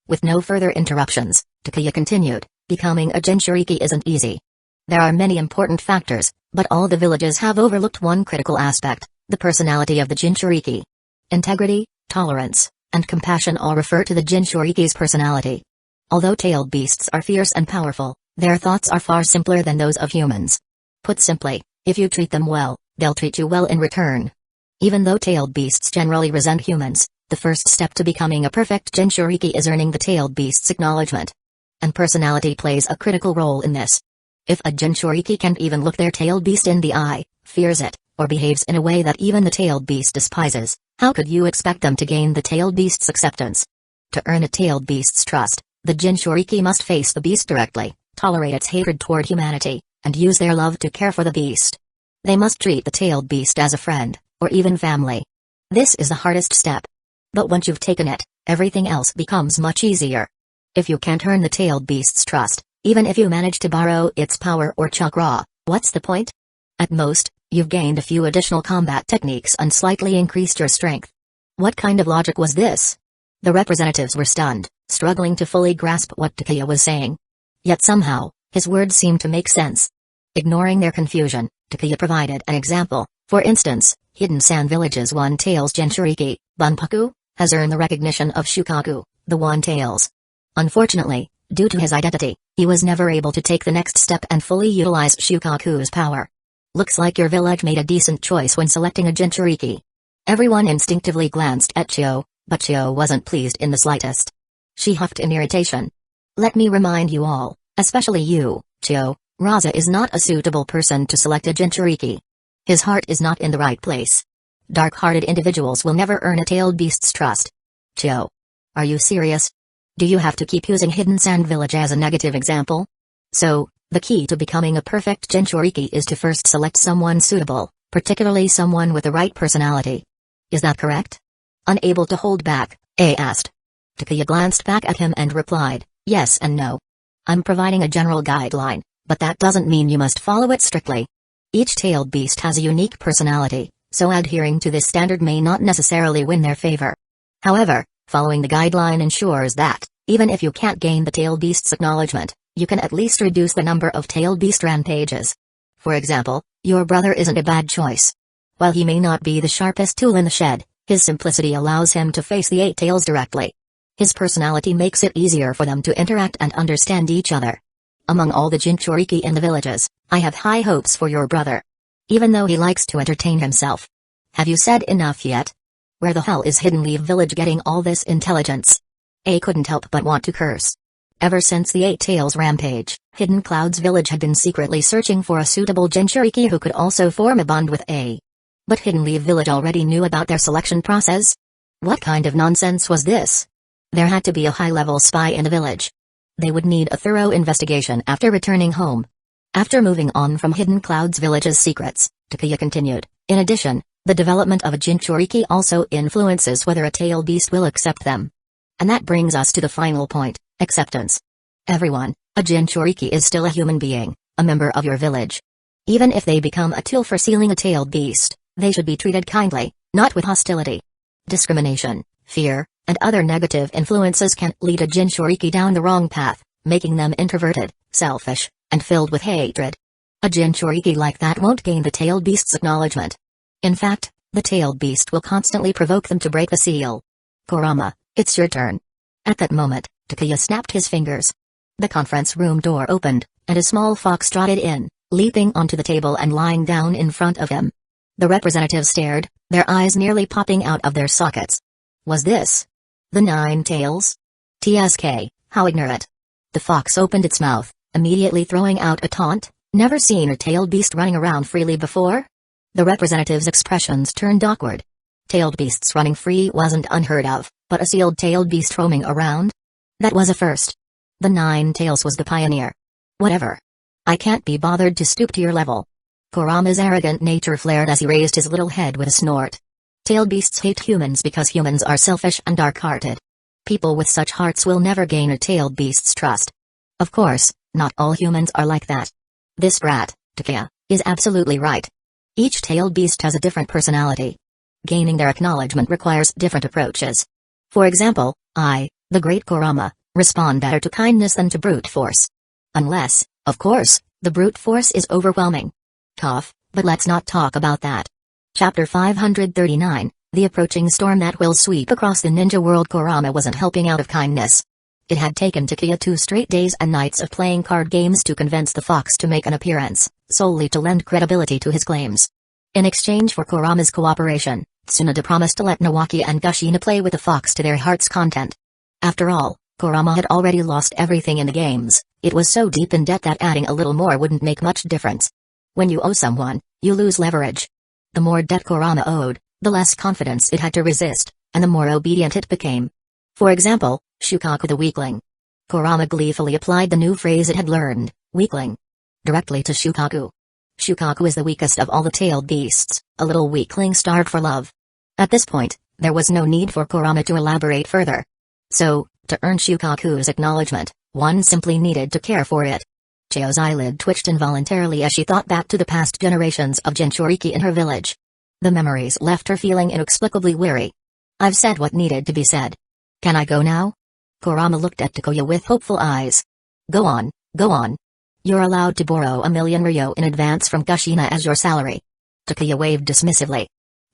With no further interruptions, Takuya continued, becoming a Jinchuriki isn't easy. There are many important factors, but all the villages have overlooked one critical aspect, the personality of the Jinchuriki. Integrity, tolerance, and compassion all refer to the Jinchuriki's personality. Although tailed beasts are fierce and powerful, their thoughts are far simpler than those of humans. Put simply, if you treat them well, they'll treat you well in return. Even though tailed beasts generally resent humans, the first step to becoming a perfect Jinchuriki is earning the tailed beast's acknowledgement. And personality plays a critical role in this. If a Jinchuriki can't even look their tailed beast in the eye, fears it, or behaves in a way that even the tailed beast despises, how could you expect them to gain the tailed beast's acceptance? To earn a tailed beast's trust, the Jinchuriki must face the beast directly, tolerate its hatred toward humanity, and use their love to care for the beast. They must treat the tailed beast as a friend, or even family. This is the hardest step. But once you've taken it, everything else becomes much easier. If you can't earn the tailed beast's trust, even if you manage to borrow its power or chakra, what's the point? At most, you've gained a few additional combat techniques and slightly increased your strength. What kind of logic was this? The representatives were stunned, struggling to fully grasp what Takuya was saying. Yet somehow, his words seemed to make sense. Ignoring their confusion, Takuya provided an example. For instance, Hidden Sand Village's one-tails Jinchuriki, Bunpaku, has earned the recognition of Shukaku, the One-Tails. Unfortunately, due to his identity, he was never able to take the next step and fully utilize Shukaku's power. Looks like your village made a decent choice when selecting a Jinchuriki. Everyone instinctively glanced at Chio, but Chio wasn't pleased in the slightest. She huffed in irritation. Let me remind you all, especially you, Chio, Raza is not a suitable person to select a Jinchuriki. His heart is not in the right place. Dark-hearted individuals will never earn a tailed beast's trust. Chio. Are you serious? Do you have to keep using Hidden Sand Village as a negative example? So, the key to becoming a perfect Jinchuriki is to first select someone suitable, particularly someone with the right personality. Is that correct? Unable to hold back, A asked. Takuya glanced back at him and replied, yes and no. I'm providing a general guideline, but that doesn't mean you must follow it strictly. Each tailed beast has a unique personality, so adhering to this standard may not necessarily win their favor. However, following the guideline ensures that, even if you can't gain the tailed beast's acknowledgement, you can at least reduce the number of tailed beast rampages. For example, your brother isn't a bad choice. While he may not be the sharpest tool in the shed, his simplicity allows him to face the 8 tails directly. His personality makes it easier for them to interact and understand each other. Among all the Jinchuriki in the villages, I have high hopes for your brother. Even though he likes to entertain himself. Have you said enough yet? Where the hell is Hidden Leaf Village getting all this intelligence? A couldn't help but want to curse. Ever since the 8 Tails rampage, Hidden Cloud's village had been secretly searching for a suitable Jinchuriki who could also form a bond with A. But Hidden Leaf Village already knew about their selection process? What kind of nonsense was this? There had to be a high-level spy in the village. They would need a thorough investigation after returning home. After moving on from Hidden Cloud's village's secrets, Takuya continued, in addition, the development of a Jinchuriki also influences whether a tail beast will accept them. And that brings us to the final point, acceptance. Everyone, a Jinchuriki is still a human being, a member of your village. Even if they become a tool for sealing a tailed beast, they should be treated kindly, not with hostility. Discrimination, fear, and other negative influences can lead a Jinchuriki down the wrong path, making them introverted, selfish, and filled with hatred. A Jinchuriki like that won't gain the tailed beast's acknowledgement. In fact, the tailed beast will constantly provoke them to break the seal. Kurama, it's your turn. At that moment, Takuya snapped his fingers. The conference room door opened, and a small fox trotted in, leaping onto the table and lying down in front of him. The representatives stared, their eyes nearly popping out of their sockets. Was this the 9 tails? TSK, how ignorant. The fox opened its mouth, immediately throwing out a taunt. Never seen a tailed beast running around freely before? The representatives' expressions turned awkward. Tailed beasts running free wasn't unheard of, but a sealed tailed beast roaming around? That was a first. The 9 tails was the pioneer. Whatever. I can't be bothered to stoop to your level. Kurama's arrogant nature flared as he raised his little head with a snort. Tailed beasts hate humans because humans are selfish and dark-hearted. People with such hearts will never gain a tailed beast's trust. Of course, not all humans are like that. This brat, Takuya, is absolutely right. Each tailed beast has a different personality. Gaining their acknowledgement requires different approaches. For example, I, the great Kurama, respond better to kindness than to brute force. Unless, of course, the brute force is overwhelming. Cough, but let's not talk about that. Chapter 539, The Approaching Storm That Will Sweep Across the Ninja World. Kurama wasn't helping out of kindness. It had taken Takuya 2 straight days and nights of playing card games to convince the fox to make an appearance, solely to lend credibility to his claims. In exchange for Kurama's cooperation, Tsunade promised to let Nawaki and Gushina play with the fox to their heart's content. After all, Kurama had already lost everything in the games. It was so deep in debt that adding a little more wouldn't make much difference. When you owe someone, you lose leverage. The more debt Kurama owed, the less confidence it had to resist, and the more obedient it became. For example, Shukaku the weakling. Kurama gleefully applied the new phrase it had learned, weakling, directly to Shukaku. Shukaku is the weakest of all the tailed beasts, a little weakling starved for love. At this point, there was no need for Kurama to elaborate further. So, to earn Shukaku's acknowledgement, one simply needed to care for it. Chio's eyelid twitched involuntarily as she thought back to the past generations of Jinchuriki in her village. The memories left her feeling inexplicably weary. I've said what needed to be said. Can I go now? Kurama looked at Takuya with hopeful eyes. Go on, go on. You're allowed to borrow 1,000,000 ryo in advance from Gushina as your salary. Takuya waved dismissively.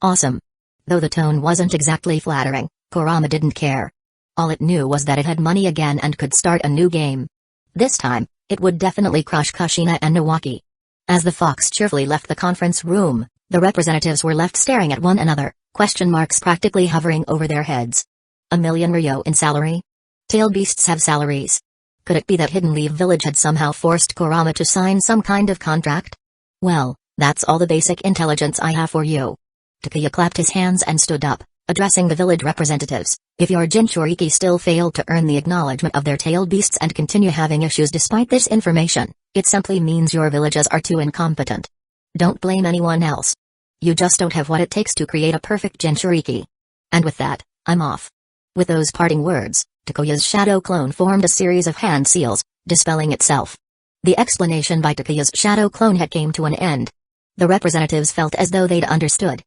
Awesome. Though the tone wasn't exactly flattering, Kurama didn't care. All it knew was that it had money again and could start a new game. This time, it would definitely crush Kushina and Nawaki. As the Fox cheerfully left the conference room, the representatives were left staring at one another, question marks practically hovering over their heads. 1,000,000 ryo in salary? Tailed beasts have salaries. Could it be that Hidden Leaf Village had somehow forced Kurama to sign some kind of contract? Well, that's all the basic intelligence I have for you. Takuya clapped his hands and stood up, addressing the village representatives. If your Jinchuriki still failed to earn the acknowledgement of their tailed beasts and continue having issues despite this information, it simply means your villages are too incompetent. Don't blame anyone else. You just don't have what it takes to create a perfect Jinchuriki. And with that, I'm off. With those parting words, Takuya's shadow clone formed a series of hand seals, dispelling itself. The explanation by Takuya's shadow clone had came to an end. The representatives felt as though they'd understood.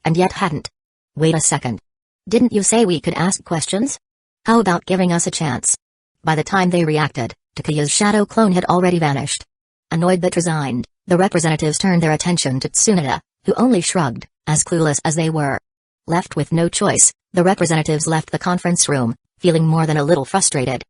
And yet hadn't. Wait a second. Didn't you say we could ask questions? How about giving us a chance? By the time they reacted, Takuya's shadow clone had already vanished. Annoyed but resigned, the representatives turned their attention to Tsunade, who only shrugged, as clueless as they were. Left with no choice, the representatives left the conference room, feeling more than a little frustrated.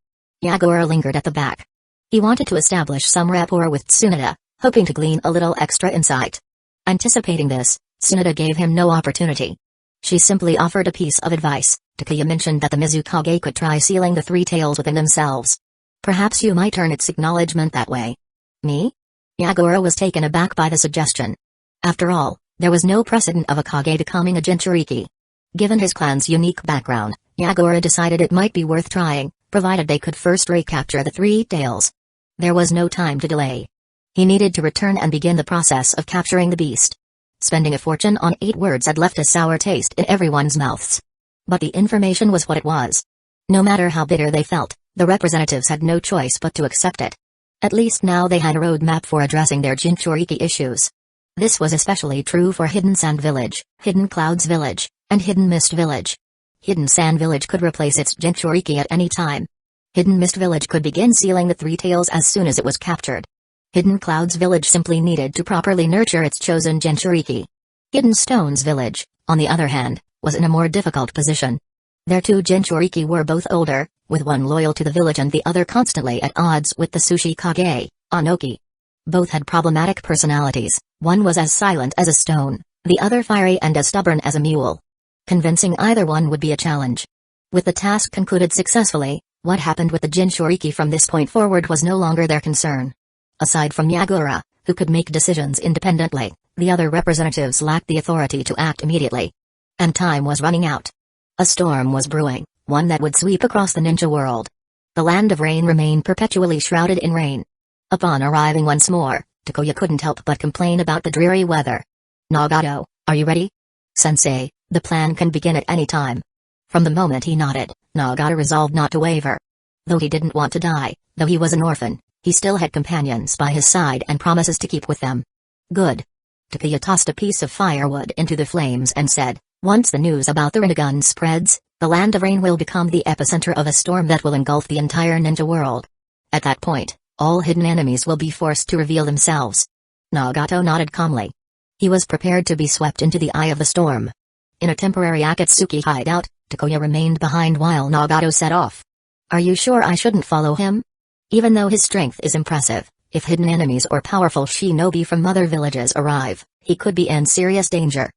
Yagura lingered at the back. He wanted to establish some rapport with Tsunade, hoping to glean a little extra insight. Anticipating this, Tsunade gave him no opportunity. She simply offered a piece of advice. Takuya mentioned that the Mizukage could try sealing the three tails within themselves. Perhaps you might earn its acknowledgement that way. Me? Yagura was taken aback by the suggestion. After all, there was no precedent of a Kage becoming a Jinchuriki. Given his clan's unique background, Yagura decided it might be worth trying, provided they could first recapture the three tails. There was no time to delay. He needed to return and begin the process of capturing the beast. Spending a fortune on 8 words had left a sour taste in everyone's mouths. But the information was what it was. No matter how bitter they felt, the representatives had no choice but to accept it. At least now they had a roadmap for addressing their Jinchuriki issues. This was especially true for Hidden Sand Village, Hidden Clouds Village, and Hidden Mist Village. Hidden Sand Village could replace its Jinchuriki at any time. Hidden Mist Village could begin sealing the three tails as soon as it was captured. Hidden Clouds Village simply needed to properly nurture its chosen Jinchuriki. Hidden Stones Village, on the other hand, was in a more difficult position. Their two Jinchuriki were both older, with one loyal to the village and the other constantly at odds with the Sushi Kage, Anoki. Both had problematic personalities, one was as silent as a stone, the other fiery and as stubborn as a mule. Convincing either one would be a challenge. With the task concluded successfully, what happened with the Jinchuriki from this point forward was no longer their concern. Aside from Yagura, who could make decisions independently, the other representatives lacked the authority to act immediately. And time was running out. A storm was brewing, one that would sweep across the ninja world. The land of rain remained perpetually shrouded in rain. Upon arriving once more, Takuya couldn't help but complain about the dreary weather. Nagato, are you ready? Sensei, the plan can begin at any time. From the moment he nodded, Nagato resolved not to waver. Though he didn't want to die, though he was an orphan, he still had companions by his side and promises to keep with them. Good. Takuya tossed a piece of firewood into the flames and said, once the news about the Rinnegan spreads, the land of rain will become the epicenter of a storm that will engulf the entire ninja world. At that point, all hidden enemies will be forced to reveal themselves. Nagato nodded calmly. He was prepared to be swept into the eye of the storm. In a temporary Akatsuki hideout, Takuya remained behind while Nagato set off. Are you sure I shouldn't follow him? Even though his strength is impressive, if hidden enemies or powerful shinobi from other villages arrive, he could be in serious danger.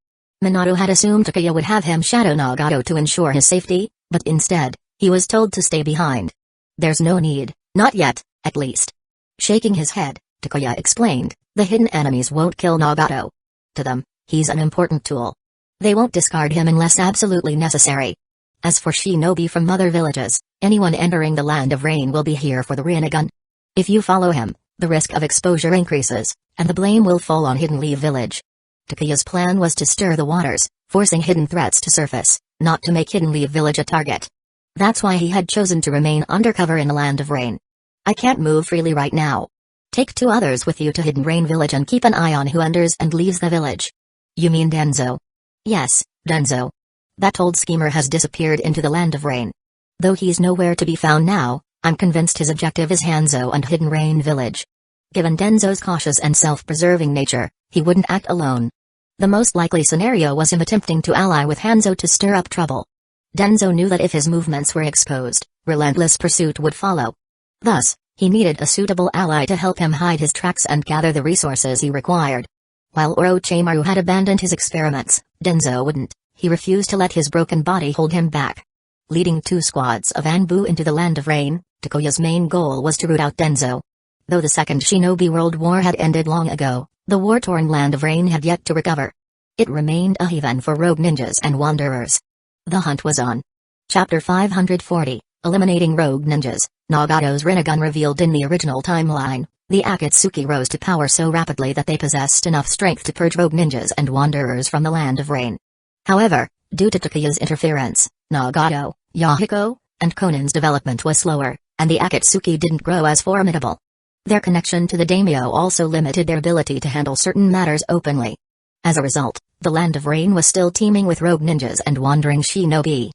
Minato had assumed Takuya would have him shadow Nagato to ensure his safety, but instead, he was told to stay behind. There's no need, not yet, at least. Shaking his head, Takuya explained, the hidden enemies won't kill Nagato. To them, he's an important tool. They won't discard him unless absolutely necessary. As for shinobi from other villages, anyone entering the land of rain will be here for the Rinnegan. If you follow him, the risk of exposure increases, and the blame will fall on Hidden Leaf Village. Takuya's plan was to stir the waters, forcing hidden threats to surface, not to make Hidden Leaf Village a target. That's why he had chosen to remain undercover in the land of rain. I can't move freely right now. Take 2 others with you to Hidden Rain Village and keep an eye on who enters and leaves the village. You mean Danzo? Yes, Danzo. That old schemer has disappeared into the land of rain. Though he's nowhere to be found now, I'm convinced his objective is Hanzo and Hidden Rain Village. Given Danzo's cautious and self-preserving nature, he wouldn't act alone. The most likely scenario was him attempting to ally with Hanzo to stir up trouble. Danzo knew that if his movements were exposed, relentless pursuit would follow. Thus, he needed a suitable ally to help him hide his tracks and gather the resources he required. While Orochimaru had abandoned his experiments, Danzo wouldn't. He refused to let his broken body hold him back. Leading 2 squads of Anbu into the Land of Rain, Takuya's main goal was to root out Danzo. Though the Second Shinobi World War had ended long ago, the war-torn Land of Rain had yet to recover. It remained a haven for rogue ninjas and wanderers. The hunt was on. Chapter 540, Eliminating Rogue Ninjas. Nagato's Rinnegan revealed in the original timeline, the Akatsuki rose to power so rapidly that they possessed enough strength to purge rogue ninjas and wanderers from the Land of Rain. However, due to Takuya's interference, Nagato, Hueco, and Konan's development was slower, and the Akatsuki didn't grow as formidable. Their connection to the daimyo also limited their ability to handle certain matters openly. As a result, the Land of Rain was still teeming with rogue ninjas and wandering shinobi.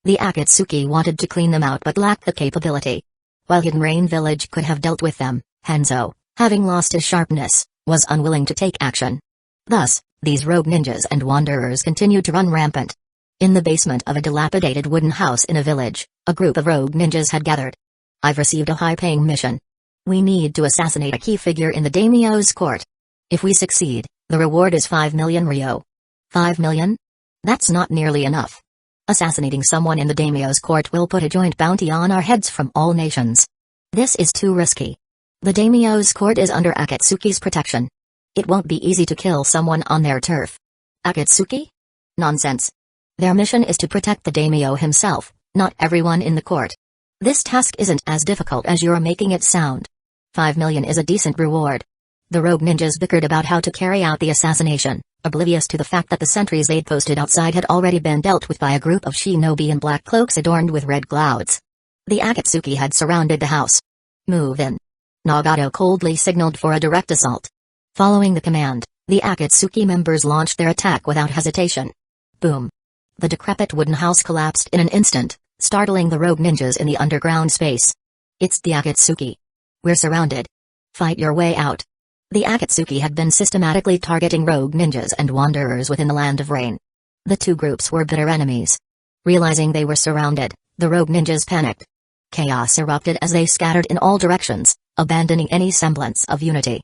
The Akatsuki wanted to clean them out but lacked the capability. While Hidden Rain Village could have dealt with them, Hanzo, having lost his sharpness, was unwilling to take action. Thus, these rogue ninjas and wanderers continued to run rampant. In the basement of a dilapidated wooden house in a village, a group of rogue ninjas had gathered. I've received a high-paying mission. We need to assassinate a key figure in the daimyo's court. If we succeed, the reward is 5 million ryo. 5 million? That's not nearly enough. Assassinating someone in the daimyo's court will put a joint bounty on our heads from all nations. This is too risky. The daimyo's court is under Akatsuki's protection. It won't be easy to kill someone on their turf. Akatsuki? Nonsense. Their mission is to protect the daimyo himself, not everyone in the court. This task isn't as difficult as you're making it sound. 5 million is a decent reward. The rogue ninjas bickered about how to carry out the assassination, oblivious to the fact that the sentries they'd posted outside had already been dealt with by a group of shinobi in black cloaks adorned with red clouds. The Akatsuki had surrounded the house. Move in. Nagato coldly signaled for a direct assault. Following the command, the Akatsuki members launched their attack without hesitation. Boom. The decrepit wooden house collapsed in an instant, startling the rogue ninjas in the underground space. It's the Akatsuki. We're surrounded. Fight your way out. The Akatsuki had been systematically targeting rogue ninjas and wanderers within the Land of Rain. The two groups were bitter enemies. Realizing they were surrounded, the rogue ninjas panicked. Chaos erupted as they scattered in all directions, abandoning any semblance of unity.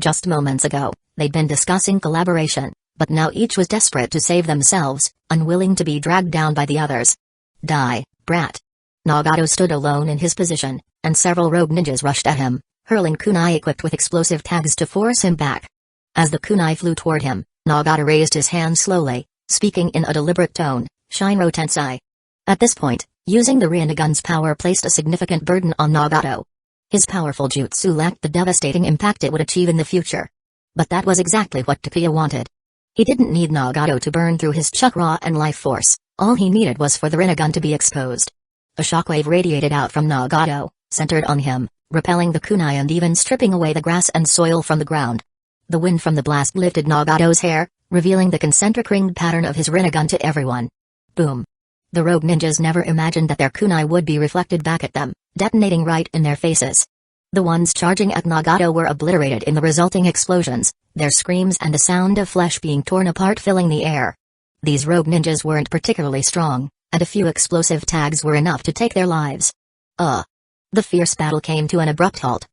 Just moments ago, they'd been discussing collaboration, but now each was desperate to save themselves, unwilling to be dragged down by the others. Die, brat. Nagato stood alone in his position, and several rogue ninjas rushed at him, hurling kunai equipped with explosive tags to force him back. As the kunai flew toward him, Nagato raised his hand slowly, speaking in a deliberate tone, Shinro Tensei. At this point, using the Rinnegan's power placed a significant burden on Nagato. His powerful jutsu lacked the devastating impact it would achieve in the future. But that was exactly what Takuya wanted. He didn't need Nagato to burn through his chakra and life force, all he needed was for the Rinnegan to be exposed. A shockwave radiated out from Nagato, centered on him, repelling the kunai and even stripping away the grass and soil from the ground. The wind from the blast lifted Nagato's hair, revealing the concentric ringed pattern of his Rinnegan to everyone. Boom. The rogue ninjas never imagined that their kunai would be reflected back at them, detonating right in their faces. The ones charging at Nagato were obliterated in the resulting explosions, their screams and the sound of flesh being torn apart filling the air. These rogue ninjas weren't particularly strong, and a few explosive tags were enough to take their lives. The fierce battle came to an abrupt halt.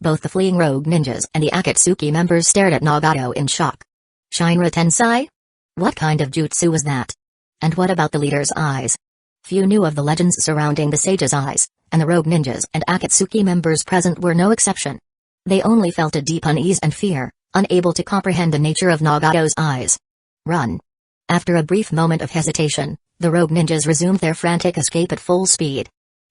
Both the fleeing rogue ninjas and the Akatsuki members stared at Nagato in shock. Shinra Tensei? What kind of jutsu was that? And what about the leader's eyes? Few knew of the legends surrounding the sage's eyes, and the rogue ninjas and Akatsuki members present were no exception. They only felt a deep unease and fear, unable to comprehend the nature of Nagato's eyes. Run. After a brief moment of hesitation, the rogue ninjas resumed their frantic escape at full speed.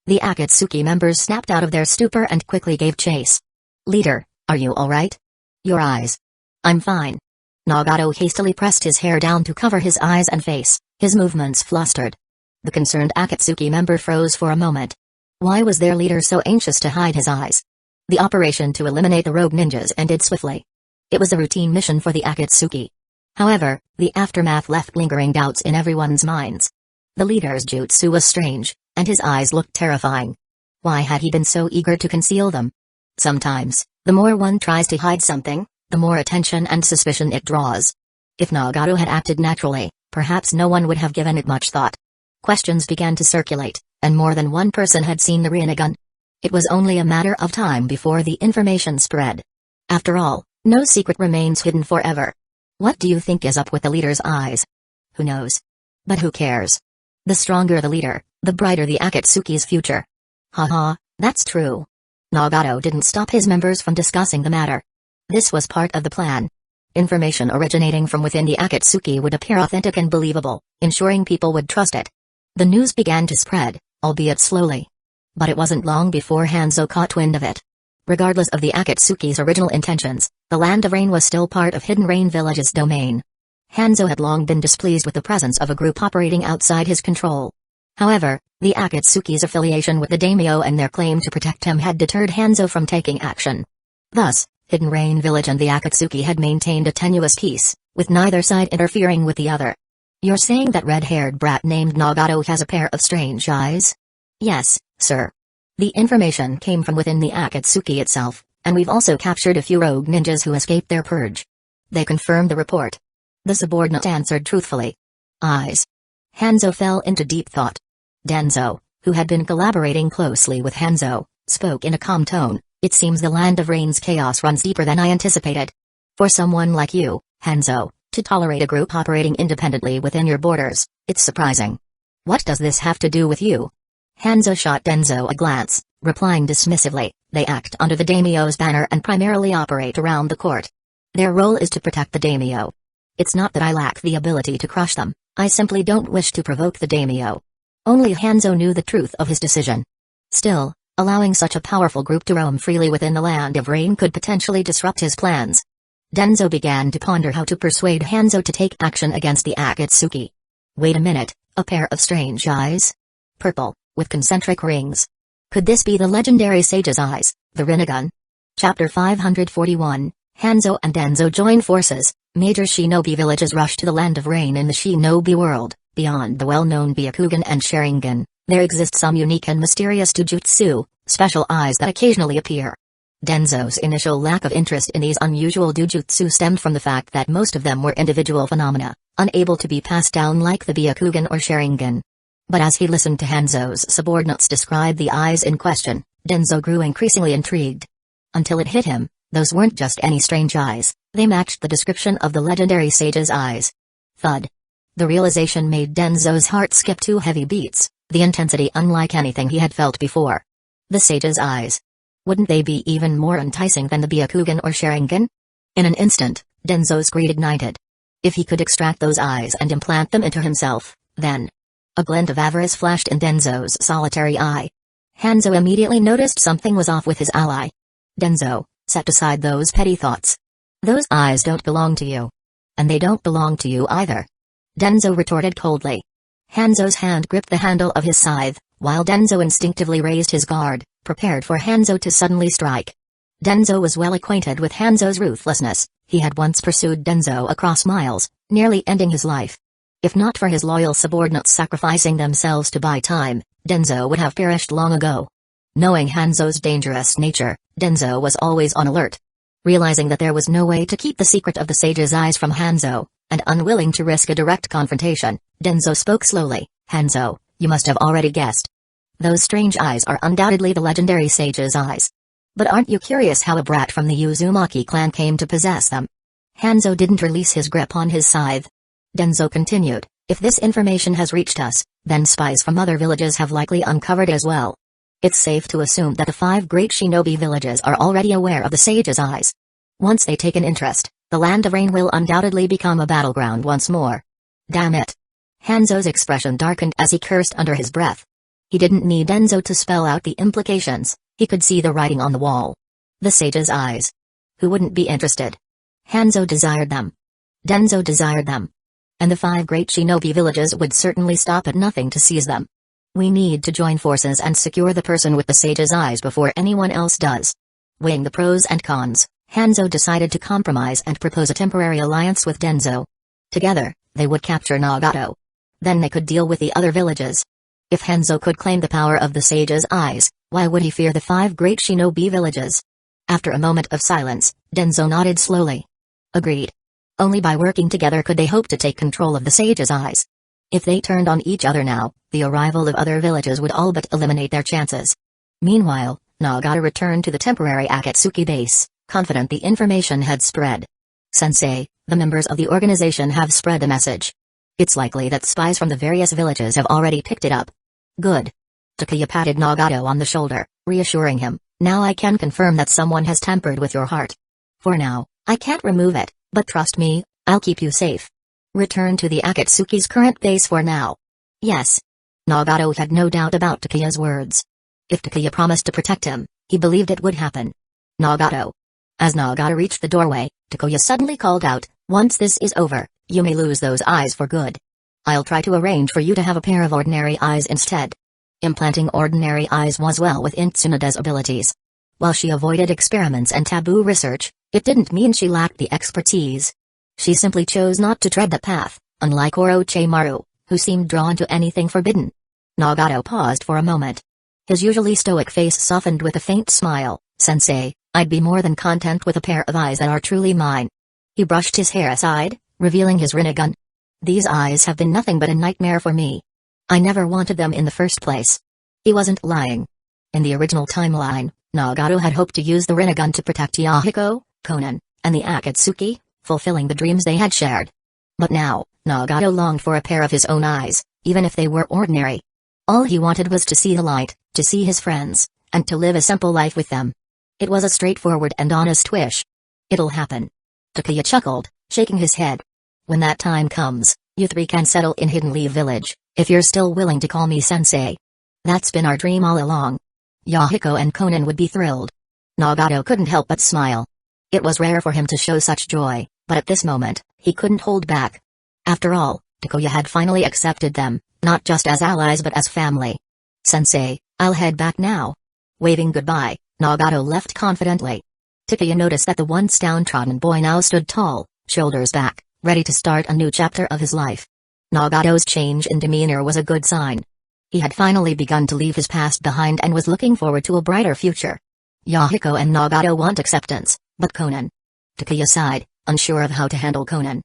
The Akatsuki members snapped out of their stupor and quickly gave chase. Leader, are you alright? Your eyes. I'm fine. Nagato hastily pressed his hair down to cover his eyes and face, his movements flustered. The concerned Akatsuki member froze for a moment. Why was their leader so anxious to hide his eyes? The operation to eliminate the rogue ninjas ended swiftly. It was a routine mission for the Akatsuki. However, the aftermath left lingering doubts in everyone's minds. The leader's jutsu was strange, and his eyes looked terrifying. Why had he been so eager to conceal them? Sometimes, the more one tries to hide something, the more attention and suspicion it draws. If Nagato had acted naturally, perhaps no one would have given it much thought. Questions began to circulate, and more than one person had seen the Rinnegan. It was only a matter of time before the information spread. After all, no secret remains hidden forever. What do you think is up with the leader's eyes? Who knows? But who cares? The stronger the leader, the brighter the Akatsuki's future. Haha, that's true. Nagato didn't stop his members from discussing the matter. This was part of the plan. Information originating from within the Akatsuki would appear authentic and believable, ensuring people would trust it. The news began to spread, albeit slowly. But it wasn't long before Hanzo caught wind of it. Regardless of the Akatsuki's original intentions, the Land of Rain was still part of Hidden Rain Village's domain. Hanzo had long been displeased with the presence of a group operating outside his control. However, the Akatsuki's affiliation with the daimyo and their claim to protect him had deterred Hanzo from taking action. Thus, Hidden Rain Village and the Akatsuki had maintained a tenuous peace, with neither side interfering with the other. You're saying that red-haired brat named Nagato has a pair of strange eyes? Yes, sir. The information came from within the Akatsuki itself, and we've also captured a few rogue ninjas who escaped their purge. They confirmed the report. The subordinate answered truthfully. Eyes. Hanzo fell into deep thought. Danzo, who had been collaborating closely with Hanzo, spoke in a calm tone. It seems the Land of Rain's chaos runs deeper than I anticipated. For someone like you, Hanzo, to tolerate a group operating independently within your borders, it's surprising. What does this have to do with you? Hanzo shot Danzo a glance, replying dismissively, they act under the daimyo's banner and primarily operate around the court. Their role is to protect the daimyo. It's not that I lack the ability to crush them, I simply don't wish to provoke the daimyo. Only Hanzo knew the truth of his decision. Still, allowing such a powerful group to roam freely within the Land of Rain could potentially disrupt his plans. Danzo began to ponder how to persuade Hanzo to take action against the Akatsuki. Wait a minute, a pair of strange eyes? Purple, with concentric rings. Could this be the legendary sage's eyes, the Rinnegan? Chapter 541, Hanzo and Danzo join forces. Major shinobi villages rush to the Land of Rain in the shinobi world. Beyond the well-known Byakugan and Sharingan, there exist some unique and mysterious dujutsu, special eyes that occasionally appear. Danzo's initial lack of interest in these unusual dujutsu stemmed from the fact that most of them were individual phenomena, unable to be passed down like the Byakugan or Sharingan. But as he listened to Hanzo's subordinates describe the eyes in question, Danzo grew increasingly intrigued. Until it hit him, those weren't just any strange eyes, they matched the description of the legendary sage's eyes. Thud. The realization made Danzo's heart skip 2 heavy beats, the intensity unlike anything he had felt before. The sage's eyes. Wouldn't they be even more enticing than the Byakugan or Sharingan? In an instant, Danzo's greed ignited. If he could extract those eyes and implant them into himself, then... A glint of avarice flashed in Danzo's solitary eye. Hanzo immediately noticed something was off with his ally. Danzo, set aside those petty thoughts. Those eyes don't belong to you. And they don't belong to you either. Danzo retorted coldly. Hanzo's hand gripped the handle of his scythe, while Danzo instinctively raised his guard, prepared for Hanzo to suddenly strike. Danzo was well acquainted with Hanzo's ruthlessness. He had once pursued Danzo across miles, nearly ending his life. If not for his loyal subordinates sacrificing themselves to buy time, Danzo would have perished long ago. Knowing Hanzo's dangerous nature, Danzo was always on alert. Realizing that there was no way to keep the secret of the sage's eyes from Hanzo, and unwilling to risk a direct confrontation, Danzo spoke slowly. Hanzo, you must have already guessed. Those strange eyes are undoubtedly the legendary sage's eyes. But aren't you curious how a brat from the Uzumaki clan came to possess them? Hanzo didn't release his grip on his scythe. Danzo continued, if this information has reached us, then spies from other villages have likely uncovered as well. It's safe to assume that the 5 great shinobi villages are already aware of the sage's eyes. Once they take an interest, the Land of Rain will undoubtedly become a battleground once more. Damn it. Hanzo's expression darkened as he cursed under his breath. He didn't need Danzo to spell out the implications, he could see the writing on the wall. The sage's eyes. Who wouldn't be interested? Hanzo desired them. Danzo desired them. And the 5 great shinobi villages would certainly stop at nothing to seize them. We need to join forces and secure the person with the sage's eyes before anyone else does. Weighing the pros and cons, Hanzo decided to compromise and propose a temporary alliance with Danzo. Together, they would capture Nagato. Then they could deal with the other villages. If Hanzo could claim the power of the sage's eyes, why would he fear the 5 great shinobi villages? After a moment of silence, Danzo nodded slowly. Agreed. Only by working together could they hope to take control of the sage's eyes. If they turned on each other now, the arrival of other villages would all but eliminate their chances. Meanwhile, Nagata returned to the temporary Akatsuki base, confident the information had spread. Sensei, the members of the organization have spread the message. It's likely that spies from the various villages have already picked it up. Good. Takuya patted Nagato on the shoulder, reassuring him, now I can confirm that someone has tampered with your heart. For now, I can't remove it, but trust me, I'll keep you safe. Return to the Akatsuki's current base for now. Yes. Nagato had no doubt about Takuya's words. If Takuya promised to protect him, he believed it would happen. Nagato. As Nagato reached the doorway, Takuya suddenly called out, once this is over, you may lose those eyes for good. I'll try to arrange for you to have a pair of ordinary eyes instead. Implanting ordinary eyes was well within Tsunoda's abilities. While she avoided experiments and taboo research, it didn't mean she lacked the expertise. She simply chose not to tread that path, unlike Orochimaru, who seemed drawn to anything forbidden. Nagato paused for a moment. His usually stoic face softened with a faint smile. Sensei, I'd be more than content with a pair of eyes that are truly mine. He brushed his hair aside, revealing his Rinnegan. These eyes have been nothing but a nightmare for me. I never wanted them in the first place. He wasn't lying. In the original timeline, Nagato had hoped to use the Rinnegan to protect Hueco, Konan, and the Akatsuki, fulfilling the dreams they had shared. But now, Nagato longed for a pair of his own eyes, even if they were ordinary. All he wanted was to see the light, to see his friends, and to live a simple life with them. It was a straightforward and honest wish. It'll happen. Takuya chuckled, shaking his head. When that time comes, you three can settle in Hidden Leaf Village, if you're still willing to call me sensei. That's been our dream all along. Hueco and Konan would be thrilled. Nagato couldn't help but smile. It was rare for him to show such joy, but at this moment, he couldn't hold back. After all, Takuya had finally accepted them, not just as allies but as family. Sensei, I'll head back now. Waving goodbye, Nagato left confidently. Takuya noticed that the once downtrodden boy now stood tall, shoulders back, ready to start a new chapter of his life. Nagato's change in demeanor was a good sign. He had finally begun to leave his past behind and was looking forward to a brighter future. Hueco and Nagato want acceptance, but Konan. Takuya sighed, unsure of how to handle Konan.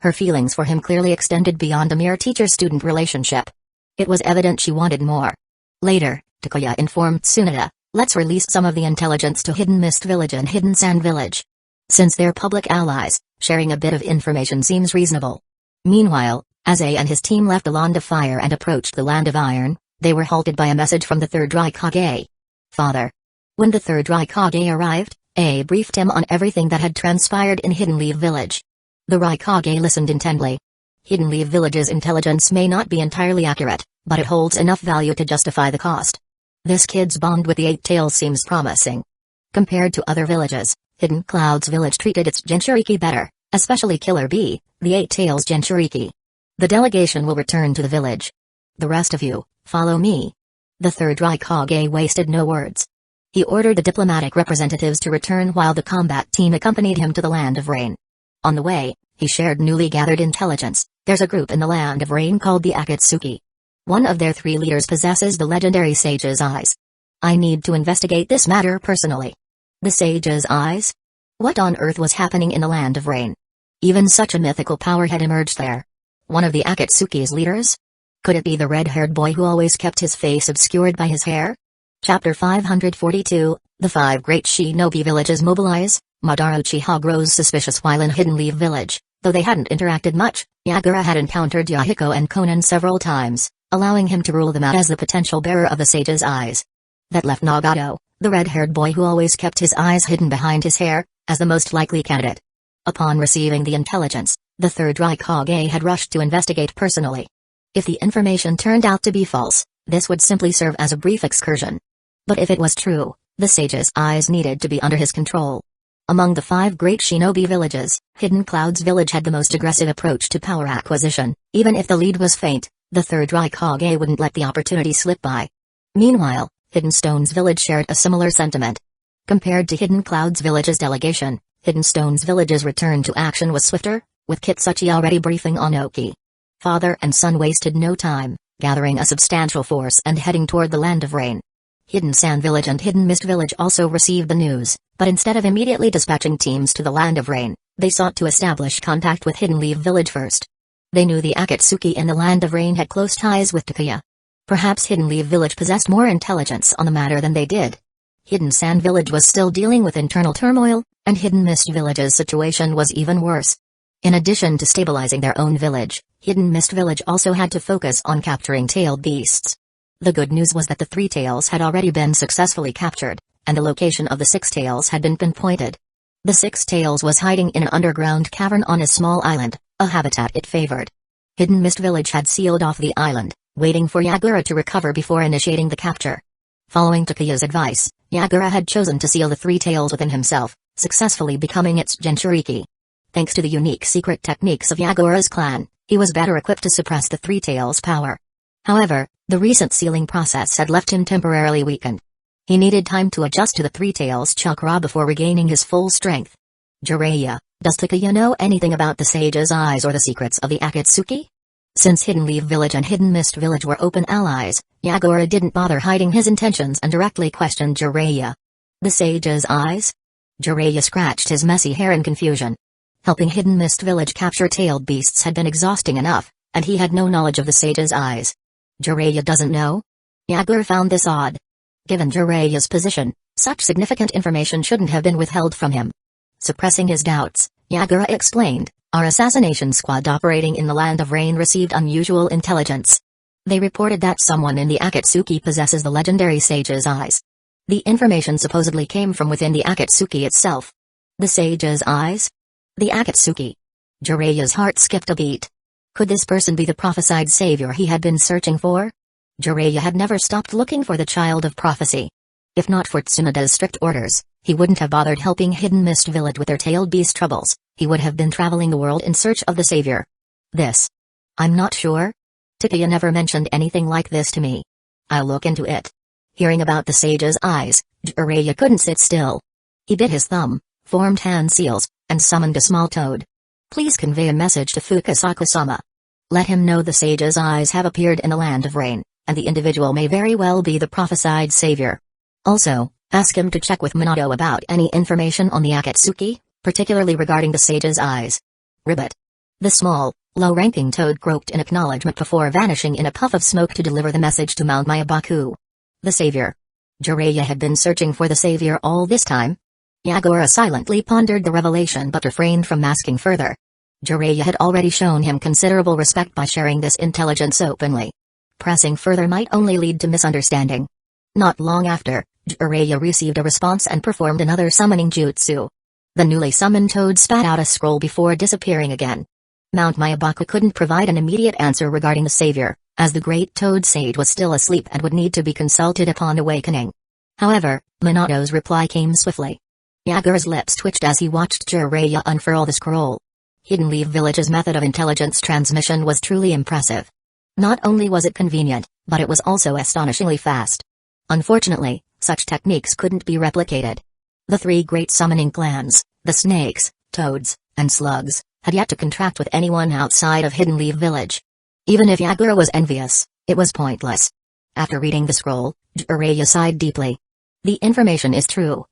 Her feelings for him clearly extended beyond a mere teacher-student relationship. It was evident she wanted more. Later, Takuya informed Tsunoda, let's release some of the intelligence to Hidden Mist Village and Hidden Sand Village. Since they're public allies, sharing a bit of information seems reasonable. Meanwhile, as A and his team left the Land of Fire and approached the Land of Iron, they were halted by a message from the Third Raikage. Father. When the Third Raikage arrived, A briefed him on everything that had transpired in Hidden Leaf Village. The Raikage listened intently. Hidden Leaf Village's intelligence may not be entirely accurate, but it holds enough value to justify the cost. This kid's bond with the Eight Tails seems promising. Compared to other villages, Hidden Cloud's village treated its Jinchuriki better, especially Killer Bee, the Eight Tails Jinchuriki. The delegation will return to the village. The rest of you, follow me. The Third Raikage wasted no words. He ordered the diplomatic representatives to return while the combat team accompanied him to the Land of Rain. On the way, he shared newly gathered intelligence. There's a group in the Land of Rain called the Akatsuki. One of their 3 leaders possesses the legendary Sage's Eyes. I need to investigate this matter personally. The Sage's Eyes? What on earth was happening in the Land of Rain? Even such a mythical power had emerged there. One of the Akatsuki's leaders? Could it be the red-haired boy who always kept his face obscured by his hair? Chapter 542, The 5 Great Shinobi Villages Mobilize. Madara Uchiha grows suspicious while in Hidden Leaf Village. Though they hadn't interacted much, Yagura had encountered Hueco and Konan several times, allowing him to rule them out as the potential bearer of the Sage's Eyes. That left Nagato, the red-haired boy who always kept his eyes hidden behind his hair, as the most likely candidate. Upon receiving the intelligence, the Third Raikage had rushed to investigate personally. If the information turned out to be false, this would simply serve as a brief excursion. But if it was true, the Sage's Eyes needed to be under his control. Among the 5 great shinobi villages, Hidden Cloud's village had the most aggressive approach to power acquisition. Even if the lead was faint, the Third Raikage wouldn't let the opportunity slip by. Meanwhile, Hidden Stone's village shared a similar sentiment. Compared to Hidden Cloud's village's delegation, Hidden Stone's village's return to action was swifter, with Kitsuchi already briefing on Oki. Father and son wasted no time, gathering a substantial force and heading toward the Land of Rain. Hidden Sand Village and Hidden Mist Village also received the news, but instead of immediately dispatching teams to the Land of Rain, they sought to establish contact with Hidden Leaf Village first. They knew the Akatsuki in the Land of Rain had close ties with Takuya. Perhaps Hidden Leaf Village possessed more intelligence on the matter than they did. Hidden Sand Village was still dealing with internal turmoil, and Hidden Mist Village's situation was even worse. In addition to stabilizing their own village, Hidden Mist Village also had to focus on capturing tailed beasts. The good news was that the three tails had already been successfully captured, and the location of the six tails had been pinpointed. The six tails was hiding in an underground cavern on a small island, a habitat it favored. Hidden Mist Village had sealed off the island, waiting for Yagura to recover before initiating the capture. Following Takuya's advice, Yagura had chosen to seal the three tails within himself, successfully becoming its Jinchuriki. Thanks to the unique secret techniques of Yagura's clan, he was better equipped to suppress the three tails' power. However, the recent sealing process had left him temporarily weakened. He needed time to adjust to the three tails' chakra before regaining his full strength. Jiraiya, does Takuya know anything about the Sage's Eyes or the secrets of the Akatsuki? Since Hidden Leaf Village and Hidden Mist Village were open allies, Yagura didn't bother hiding his intentions and directly questioned Jiraiya. The Sage's Eyes? Jiraiya scratched his messy hair in confusion. Helping Hidden Mist Village capture tailed beasts had been exhausting enough, and he had no knowledge of the Sage's Eyes. Jiraiya doesn't know? Yagura found this odd. Given Jiraiya's position, such significant information shouldn't have been withheld from him. Suppressing his doubts, Yagura explained, our assassination squad operating in the Land of Rain received unusual intelligence. They reported that someone in the Akatsuki possesses the legendary Sage's Eyes. The information supposedly came from within the Akatsuki itself. The Sage's Eyes? The Akatsuki. Jiraiya's heart skipped a beat. Could this person be the prophesied savior he had been searching for? Jiraiya had never stopped looking for the child of prophecy. If not for Tsunada's strict orders, he wouldn't have bothered helping Hidden Mist Village with their tailed beast troubles. He would have been traveling the world in search of the savior. This. I'm not sure. Takuya never mentioned anything like this to me. I'll look into it. Hearing about the Sage's Eyes, Jiraiya couldn't sit still. He bit his thumb, formed hand seals, and summoned a small toad. Please convey a message to Fukasaku-sama. Let him know the Sage's Eyes have appeared in the Land of Rain, and the individual may very well be the prophesied savior. Also, ask him to check with Minato about any information on the Akatsuki, particularly regarding the Sage's Eyes. Ribbit. The small, low-ranking toad croaked in acknowledgement before vanishing in a puff of smoke to deliver the message to Mount Mayabaku. The savior. Jiraiya had been searching for the savior all this time. Yagura silently pondered the revelation but refrained from asking further. Jiraiya had already shown him considerable respect by sharing this intelligence openly. Pressing further might only lead to misunderstanding. Not long after, Jiraiya received a response and performed another summoning jutsu. The newly summoned toad spat out a scroll before disappearing again. Mount Mayabaku couldn't provide an immediate answer regarding the savior, as the great toad sage was still asleep and would need to be consulted upon awakening. However, Minato's reply came swiftly. Yagura's lips twitched as he watched Jiraiya unfurl the scroll. Hidden Leaf Village's method of intelligence transmission was truly impressive. Not only was it convenient, but it was also astonishingly fast. Unfortunately, such techniques couldn't be replicated. The three great summoning clans, the snakes, toads, and slugs, had yet to contract with anyone outside of Hidden Leaf Village. Even if Yagura was envious, it was pointless. After reading the scroll, Jiraiya sighed deeply. The information is true.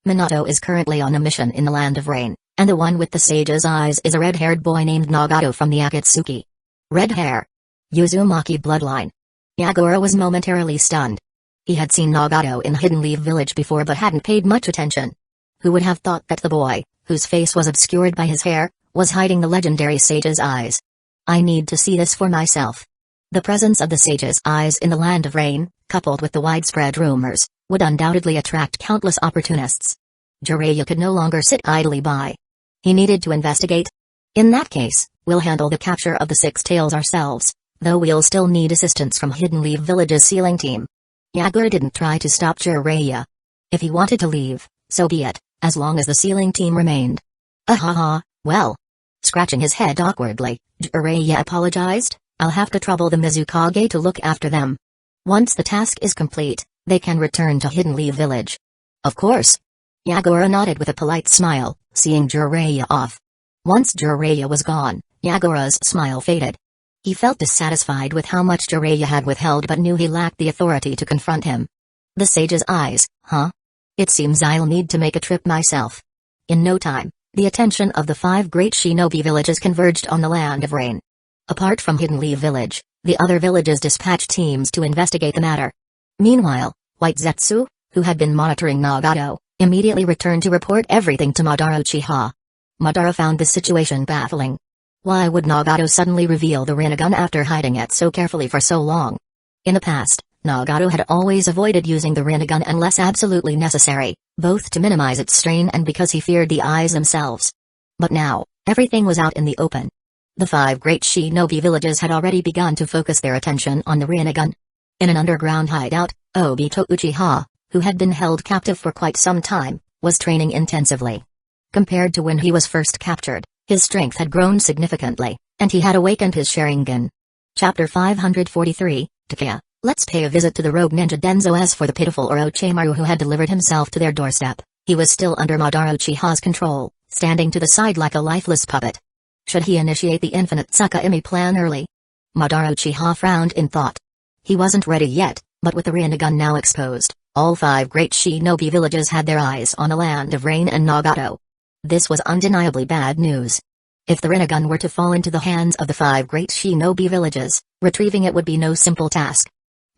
Minato is currently on a mission in the Land of Rain, and the one with the Sage's Eyes is a red-haired boy named Nagato from the Akatsuki. Red hair. Uzumaki bloodline. Yagura was momentarily stunned. He had seen Nagato in Hidden Leaf Village before but hadn't paid much attention. Who would have thought that the boy, whose face was obscured by his hair, was hiding the legendary Sage's Eyes? I need to see this for myself. The presence of the Sage's Eyes in the Land of Rain, coupled with the widespread rumors, would undoubtedly attract countless opportunists. Jiraiya could no longer sit idly by. He needed to investigate. In that case, we'll handle the capture of the six tails ourselves, though we'll still need assistance from Hidden Leaf Village's sealing team. Yagura didn't try to stop Jiraiya. If he wanted to leave, so be it, as long as the sealing team remained. Well. Scratching his head awkwardly, Jiraiya apologized, I'll have to trouble the Mizukage to look after them. Once the task is complete, they can return to Hidden Leaf Village. Of course. Yagura nodded with a polite smile, seeing Jiraiya off. Once Jiraiya was gone, Yagura's smile faded. He felt dissatisfied with how much Jiraiya had withheld but knew he lacked the authority to confront him. The Sage's Eyes, huh? It seems I'll need to make a trip myself. In no time, the attention of the 5 great shinobi villages converged on the Land of Rain. Apart from Hidden Leaf Village, the other villages dispatched teams to investigate the matter. Meanwhile, White Zetsu, who had been monitoring Nagato, immediately returned to report everything to Madara Uchiha. Madara found the situation baffling. Why would Nagato suddenly reveal the Rinnegan after hiding it so carefully for so long? In the past, Nagato had always avoided using the Rinnegan unless absolutely necessary, both to minimize its strain and because he feared the eyes themselves. But now, everything was out in the open. The 5 great shinobi villages had already begun to focus their attention on the Rinnegan. In an underground hideout, Obito Uchiha, who had been held captive for quite some time, was training intensively. Compared to when he was first captured, his strength had grown significantly, and he had awakened his Sharingan. Chapter 543, Takeya. Let's pay a visit to the rogue ninja Danzo. As for the pitiful Orochimaru who had delivered himself to their doorstep, he was still under Madara Uchiha's control, standing to the side like a lifeless puppet. Should he initiate the infinite Tsukahime plan early? Madara Uchiha frowned in thought. He wasn't ready yet, but with the Rinnegan now exposed, all 5 great shinobi villages had their eyes on the land of Rain and Nagato. This was undeniably bad news. If the Rinnegan were to fall into the hands of the 5 great shinobi villages, retrieving it would be no simple task.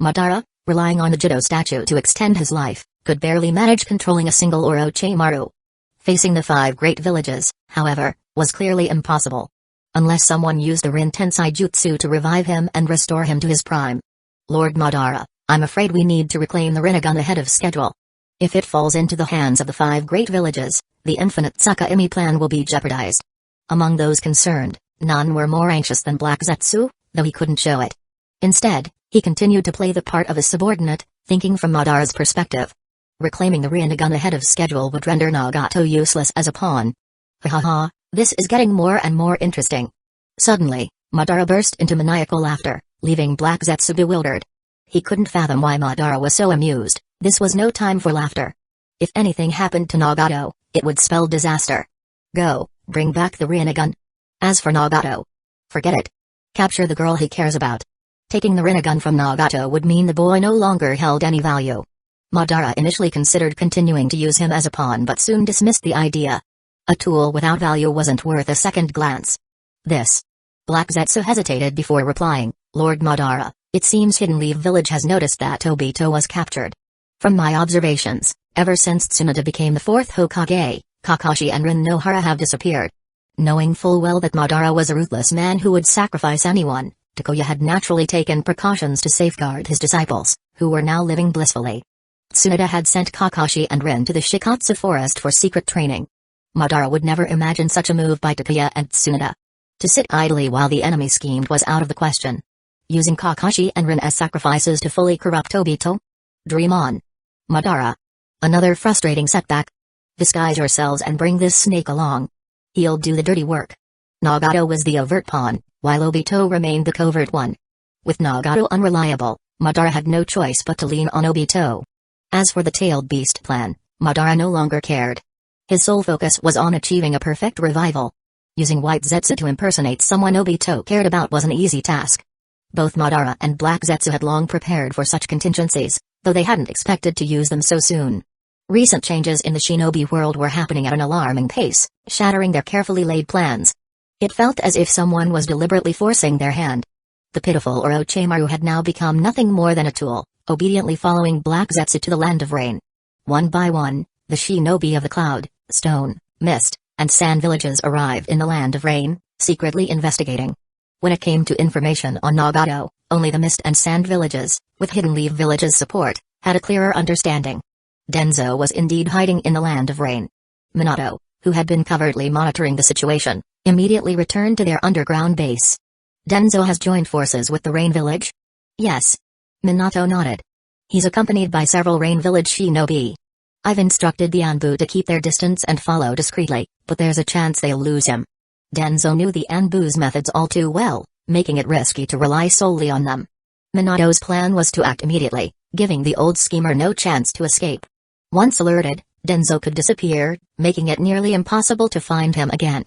Madara, relying on the Jidō statue to extend his life, could barely manage controlling a single Orochimaru. Facing the 5 great villages, however, was clearly impossible. Unless someone used the Rin Tensei Jutsu to revive him and restore him to his prime. Lord Madara, I'm afraid we need to reclaim the Rinnegan ahead of schedule. If it falls into the hands of the 5 great villages, the infinite Tsukahime plan will be jeopardized. Among those concerned, none were more anxious than Black Zetsu, though he couldn't show it. Instead, he continued to play the part of a subordinate, thinking from Madara's perspective. Reclaiming the Rinnegan ahead of schedule would render Nagato useless as a pawn. Ha, this is getting more and more interesting. Suddenly, Madara burst into maniacal laughter, leaving Black Zetsu bewildered. He couldn't fathom why Madara was so amused. This was no time for laughter. If anything happened to Nagato, it would spell disaster. Go, bring back the Rinnegan. As for Nagato, forget it. Capture the girl he cares about. Taking the Rinnegan from Nagato would mean the boy no longer held any value. Madara initially considered continuing to use him as a pawn but soon dismissed the idea. A tool without value wasn't worth a second glance. This. Black Zetsu hesitated before replying, Lord Madara, it seems Hidden Leaf Village has noticed that Obito was captured. From my observations, ever since Tsunade became the 4th Hokage, Kakashi and Rin Nohara have disappeared. Knowing full well that Madara was a ruthless man who would sacrifice anyone, Takuya had naturally taken precautions to safeguard his disciples, who were now living blissfully. Tsunade had sent Kakashi and Rin to the Shikatsu forest for secret training. Madara would never imagine such a move by Takuya and Tsunade. To sit idly while the enemy schemed was out of the question. Using Kakashi and Rin as sacrifices to fully corrupt Obito? Dream on. Madara. Another frustrating setback. Disguise yourselves and bring this snake along. He'll do the dirty work. Nagato was the overt pawn, while Obito remained the covert one. With Nagato unreliable, Madara had no choice but to lean on Obito. As for the tailed beast plan, Madara no longer cared. His sole focus was on achieving a perfect revival. Using White Zetsu to impersonate someone Obito cared about was an easy task. Both Madara and Black Zetsu had long prepared for such contingencies, though they hadn't expected to use them so soon. Recent changes in the shinobi world were happening at an alarming pace, shattering their carefully laid plans. It felt as if someone was deliberately forcing their hand. The pitiful Orochimaru had now become nothing more than a tool, obediently following Black Zetsu to the land of rain. One by one, the shinobi of the cloud, stone, mist, and sand villages arrived in the land of rain, secretly investigating. When it came to information on Nagato, only the mist and sand villages, with Hidden Leaf Village's support, had a clearer understanding. Danzō was indeed hiding in the land of rain. Minato, who had been covertly monitoring the situation, immediately returned to their underground base. Danzō has joined forces with the Rain Village? Yes. Minato nodded. He's accompanied by several Rain Village shinobi. I've instructed the Anbu to keep their distance and follow discreetly, but there's a chance they'll lose him. Danzō knew the Anbu's methods all too well, making it risky to rely solely on them. Minato's plan was to act immediately, giving the old schemer no chance to escape. Once alerted, Danzō could disappear, making it nearly impossible to find him again.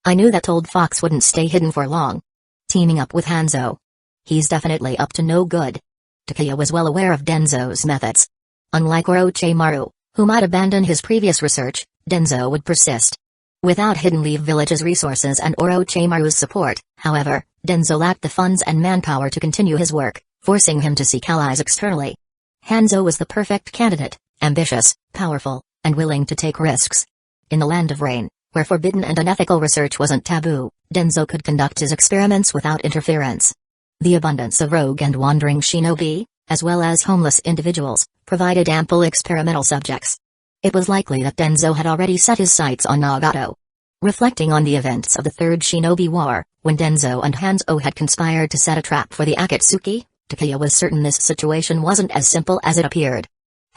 I knew that old fox wouldn't stay hidden for long. Teaming up with Hanzo. He's definitely up to no good. Takuya was well aware of Danzō's methods. Unlike Orochimaru, who might abandon his previous research, Danzō would persist. Without Hidden Leaf Village's resources and Orochimaru's support, however, Danzo lacked the funds and manpower to continue his work, forcing him to seek allies externally. Hanzo was the perfect candidate, ambitious, powerful, and willing to take risks. In the Land of Rain, where forbidden and unethical research wasn't taboo, Danzo could conduct his experiments without interference. The abundance of rogue and wandering shinobi, as well as homeless individuals, provided ample experimental subjects. It was likely that Danzo had already set his sights on Nagato. Reflecting on the events of the Third Shinobi War, when Danzo and Hanzo had conspired to set a trap for the Akatsuki, Takuya was certain this situation wasn't as simple as it appeared.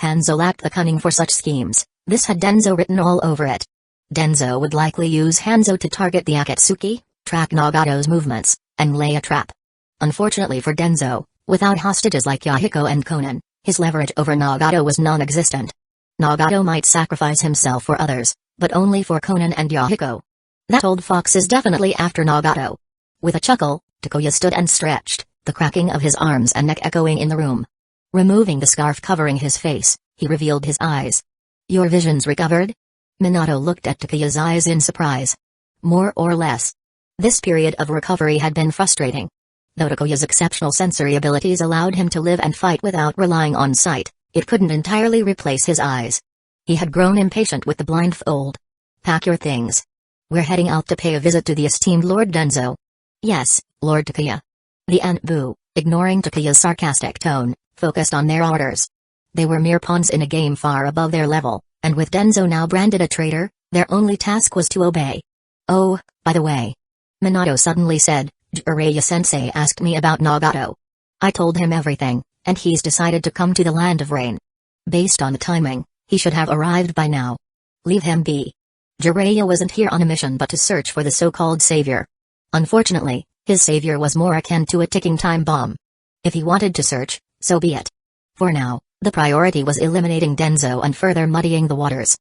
Hanzo lacked the cunning for such schemes, this had Danzo written all over it. Danzo would likely use Hanzo to target the Akatsuki, track Nagato's movements, and lay a trap. Unfortunately for Danzo, without hostages like Yahiko and Konan, his leverage over Nagato was non-existent. Nagato might sacrifice himself for others, but only for Konan and Yahiko. That old fox is definitely after Nagato. With a chuckle, Takuya stood and stretched, the cracking of his arms and neck echoing in the room. Removing the scarf covering his face, he revealed his eyes. "Your vision's recovered?" Minato looked at Takuya's eyes in surprise. "More or less." This period of recovery had been frustrating. Though Takuya's exceptional sensory abilities allowed him to live and fight without relying on sight, it couldn't entirely replace his eyes. He had grown impatient with the blindfold. "Pack your things. We're heading out to pay a visit to the esteemed Lord Danzo." "Yes, Lord Takuya." The Anbu, ignoring Takuya's sarcastic tone, focused on their orders. They were mere pawns in a game far above their level, and with Danzo now branded a traitor, their only task was to obey. "Oh, by the way," Minato suddenly said, "Jiraiya-sensei asked me about Nagato. I told him everything, and he's decided to come to the Land of Rain. Based on the timing, he should have arrived by now. Leave him be. Jiraiya wasn't here on a mission but to search for the so-called savior. Unfortunately, his savior was more akin to a ticking time bomb. If he wanted to search, so be it. For now, the priority was eliminating Danzo and further muddying the waters.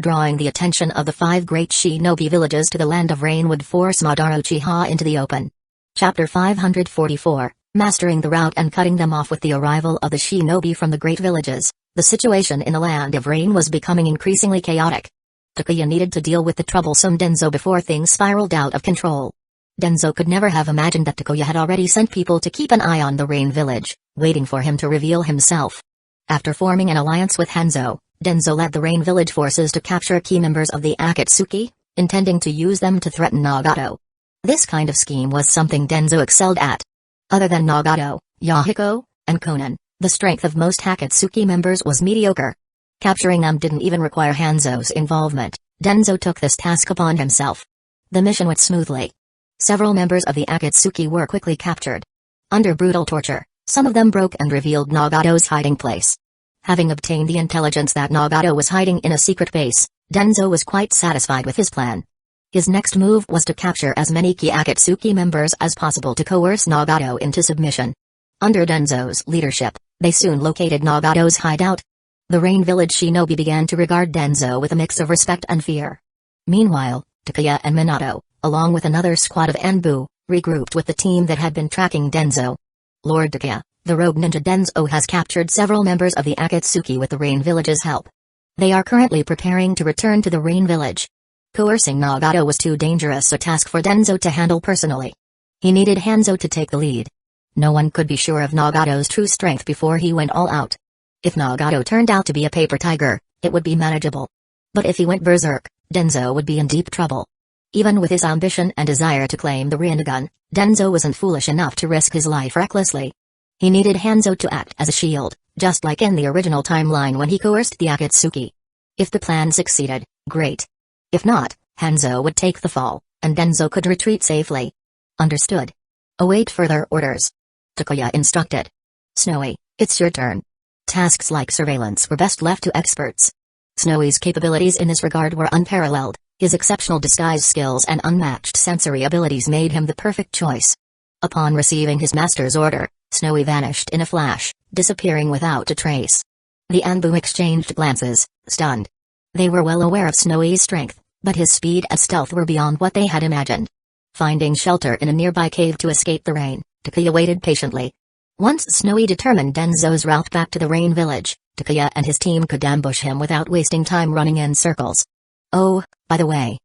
Drawing the attention of the 5 great shinobi villages to the Land of Rain would force Madara Uchiha into the open. Chapter 544, Mastering the Route and Cutting Them Off. With the arrival of the shinobi from the great villages, the situation in the Land of Rain was becoming increasingly chaotic. Takuya needed to deal with the troublesome Danzo before things spiraled out of control. Danzo could never have imagined that Takuya had already sent people to keep an eye on the Rain village, waiting for him to reveal himself. After forming an alliance with Hanzo, Danzo led the Rain village forces to capture key members of the Akatsuki, intending to use them to threaten Nagato. This kind of scheme was something Danzo excelled at. Other than Nagato, Yahiko, and Konan, the strength of most Akatsuki members was mediocre. Capturing them didn't even require Hanzo's involvement. Danzo took this task upon himself. The mission went smoothly. Several members of the Akatsuki were quickly captured. Under brutal torture, some of them broke and revealed Nagato's hiding place. Having obtained the intelligence that Nagato was hiding in a secret base, Danzo was quite satisfied with his plan. His next move was to capture as many key Akatsuki members as possible to coerce Nagato into submission. Under Danzo's leadership, they soon located Nagato's hideout. The Rain village shinobi began to regard Danzo with a mix of respect and fear. Meanwhile, Takuya and Minato, along with another squad of Anbu, regrouped with the team that had been tracking Danzo. Lord Takuya, the rogue ninja Danzo has captured several members of the Akatsuki with the Rain village's help. They are currently preparing to return to the Rain village. Coercing Nagato was too dangerous a task for Danzo to handle personally. He needed Hanzo to take the lead. No one could be sure of Nagato's true strength before he went all out. If Nagato turned out to be a paper tiger, it would be manageable. But if he went berserk, Danzo would be in deep trouble. Even with his ambition and desire to claim the Rinnegan, Danzo wasn't foolish enough to risk his life recklessly. He needed Hanzo to act as a shield, just like in the original timeline when he coerced the Akatsuki. If the plan succeeded, great. If not, Hanzo would take the fall, and Danzo could retreat safely. Understood. Await further orders. Takuya instructed. Snowy, it's your turn. Tasks like surveillance were best left to experts. Snowy's capabilities in this regard were unparalleled. His exceptional disguise skills and unmatched sensory abilities made him the perfect choice. Upon receiving his master's order, Snowy vanished in a flash, disappearing without a trace. The Anbu exchanged glances, stunned. They were well aware of Snowy's strength, but his speed and stealth were beyond what they had imagined. Finding shelter in a nearby cave to escape the rain, Takuya waited patiently. Once Snowy determined Danzo's route back to the Rain village, Takuya and his team could ambush him without wasting time running in circles. Oh, by the way.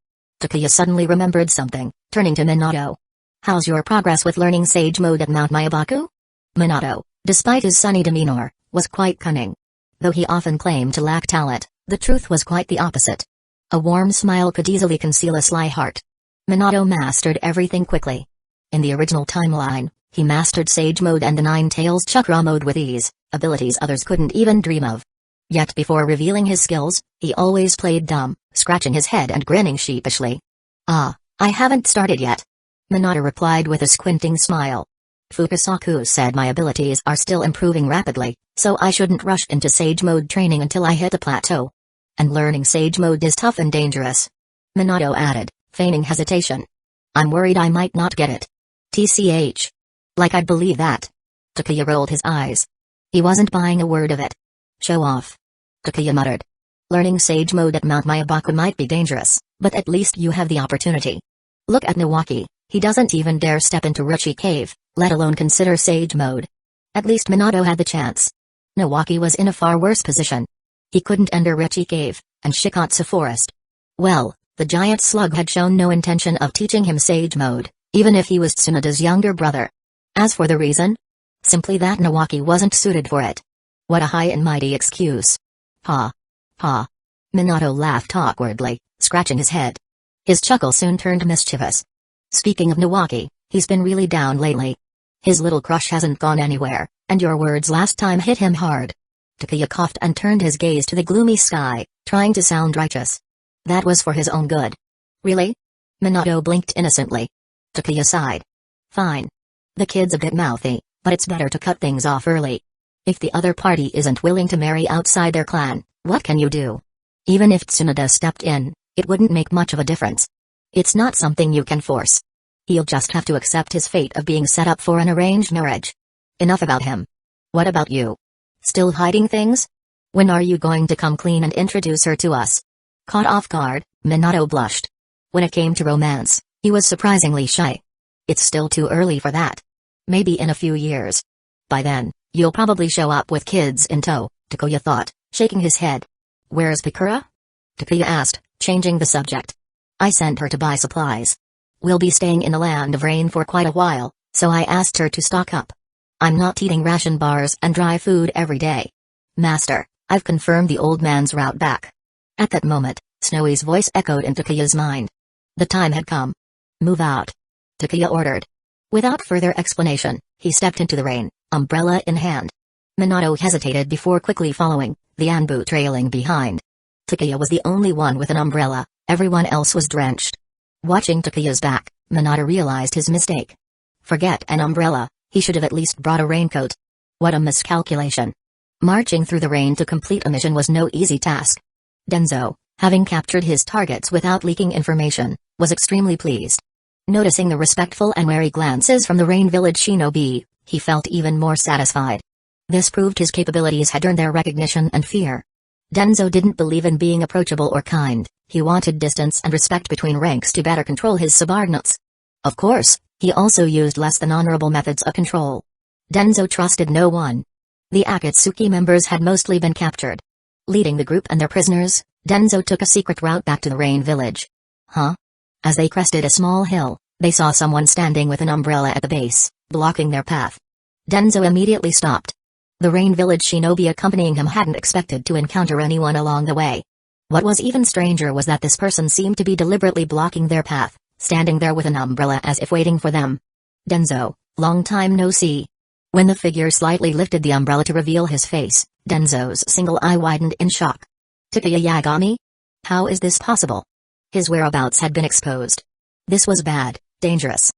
Takuya suddenly remembered something, turning to Minato. How's your progress with learning Sage Mode at Mount Mayabaku? Minato, despite his sunny demeanor, was quite cunning. Though he often claimed to lack talent, the truth was quite the opposite. A warm smile could easily conceal a sly heart. Minato mastered everything quickly. In the original timeline, he mastered Sage Mode and the Nine Tails Chakra Mode with ease, abilities others couldn't even dream of. Yet before revealing his skills, he always played dumb, scratching his head and grinning sheepishly. I haven't started yet. Minato replied with a squinting smile. Fukasaku said my abilities are still improving rapidly, so I shouldn't rush into Sage Mode training until I hit a plateau. And learning Sage Mode is tough and dangerous. Minato added, feigning hesitation. I'm worried I might not get it. TCH. Like I'd believe that. Takuya rolled his eyes. He wasn't buying a word of it. Show off. Takuya muttered. Learning Sage Mode at Mount Mayabaku might be dangerous, but at least you have the opportunity. Look at Nawaki, he doesn't even dare step into Ruchi Cave, let alone consider Sage Mode. At least Minato had the chance. Nawaki was in a far worse position. He couldn't enter Ruchi Cave, and Shikatsu Forest. Well, the giant slug had shown no intention of teaching him Sage Mode, even if he was Tsunoda's younger brother. As for the reason? Simply that Nawaki wasn't suited for it. What a high and mighty excuse. Ha. Minato laughed awkwardly, scratching his head. His chuckle soon turned mischievous. Speaking of Nawaki, he's been really down lately. His little crush hasn't gone anywhere, and your words last time hit him hard. Takuya coughed and turned his gaze to the gloomy sky, trying to sound righteous. That was for his own good. Really? Minato blinked innocently. Takuya sighed. Fine. The kid's a bit mouthy, but it's better to cut things off early. If the other party isn't willing to marry outside their clan, what can you do? Even if Tsunoda stepped in, it wouldn't make much of a difference. It's not something you can force. He'll just have to accept his fate of being set up for an arranged marriage. Enough about him. What about you? Still hiding things? When are you going to come clean and introduce her to us? Caught off guard, Minato blushed. When it came to romance, he was surprisingly shy. It's still too early for that. Maybe in a few years. By then, you'll probably show up with kids in tow, Takuya thought, shaking his head. Where's Pikura? Takuya asked, changing the subject. I sent her to buy supplies. We'll be staying in the land of rain for quite a while, so I asked her to stock up. I'm not eating ration bars and dry food every day. Master, I've confirmed the old man's route back. At that moment, Snowy's voice echoed in Takuya's mind. The time had come. Move out. Takuya ordered. Without further explanation, he stepped into the rain, umbrella in hand. Minato hesitated before quickly following, the Anbu trailing behind. Takuya was the only one with an umbrella, everyone else was drenched. Watching Takuya's back, Minato realized his mistake. Forget an umbrella, he should have at least brought a raincoat. What a miscalculation. Marching through the rain to complete a mission was no easy task. Danzō, having captured his targets without leaking information, was extremely pleased. Noticing the respectful and wary glances from the Rain Village shinobi, he felt even more satisfied. This proved his capabilities had earned their recognition and fear. Danzō didn't believe in being approachable or kind, he wanted distance and respect between ranks to better control his subordinates. Of course, he also used less than honorable methods of control. Danzō trusted no one. The Akatsuki members had mostly been captured. Leading the group and their prisoners, Danzō took a secret route back to the Rain Village. Huh? As they crested a small hill, they saw someone standing with an umbrella at the base, blocking their path. Danzō immediately stopped. The Rain Village shinobi accompanying him hadn't expected to encounter anyone along the way. What was even stranger was that this person seemed to be deliberately blocking their path, standing there with an umbrella as if waiting for them. Danzō, long time no see. When the figure slightly lifted the umbrella to reveal his face, Danzō's single eye widened in shock. Takuya Yagami? How is this possible? His whereabouts had been exposed. This was bad, dangerous.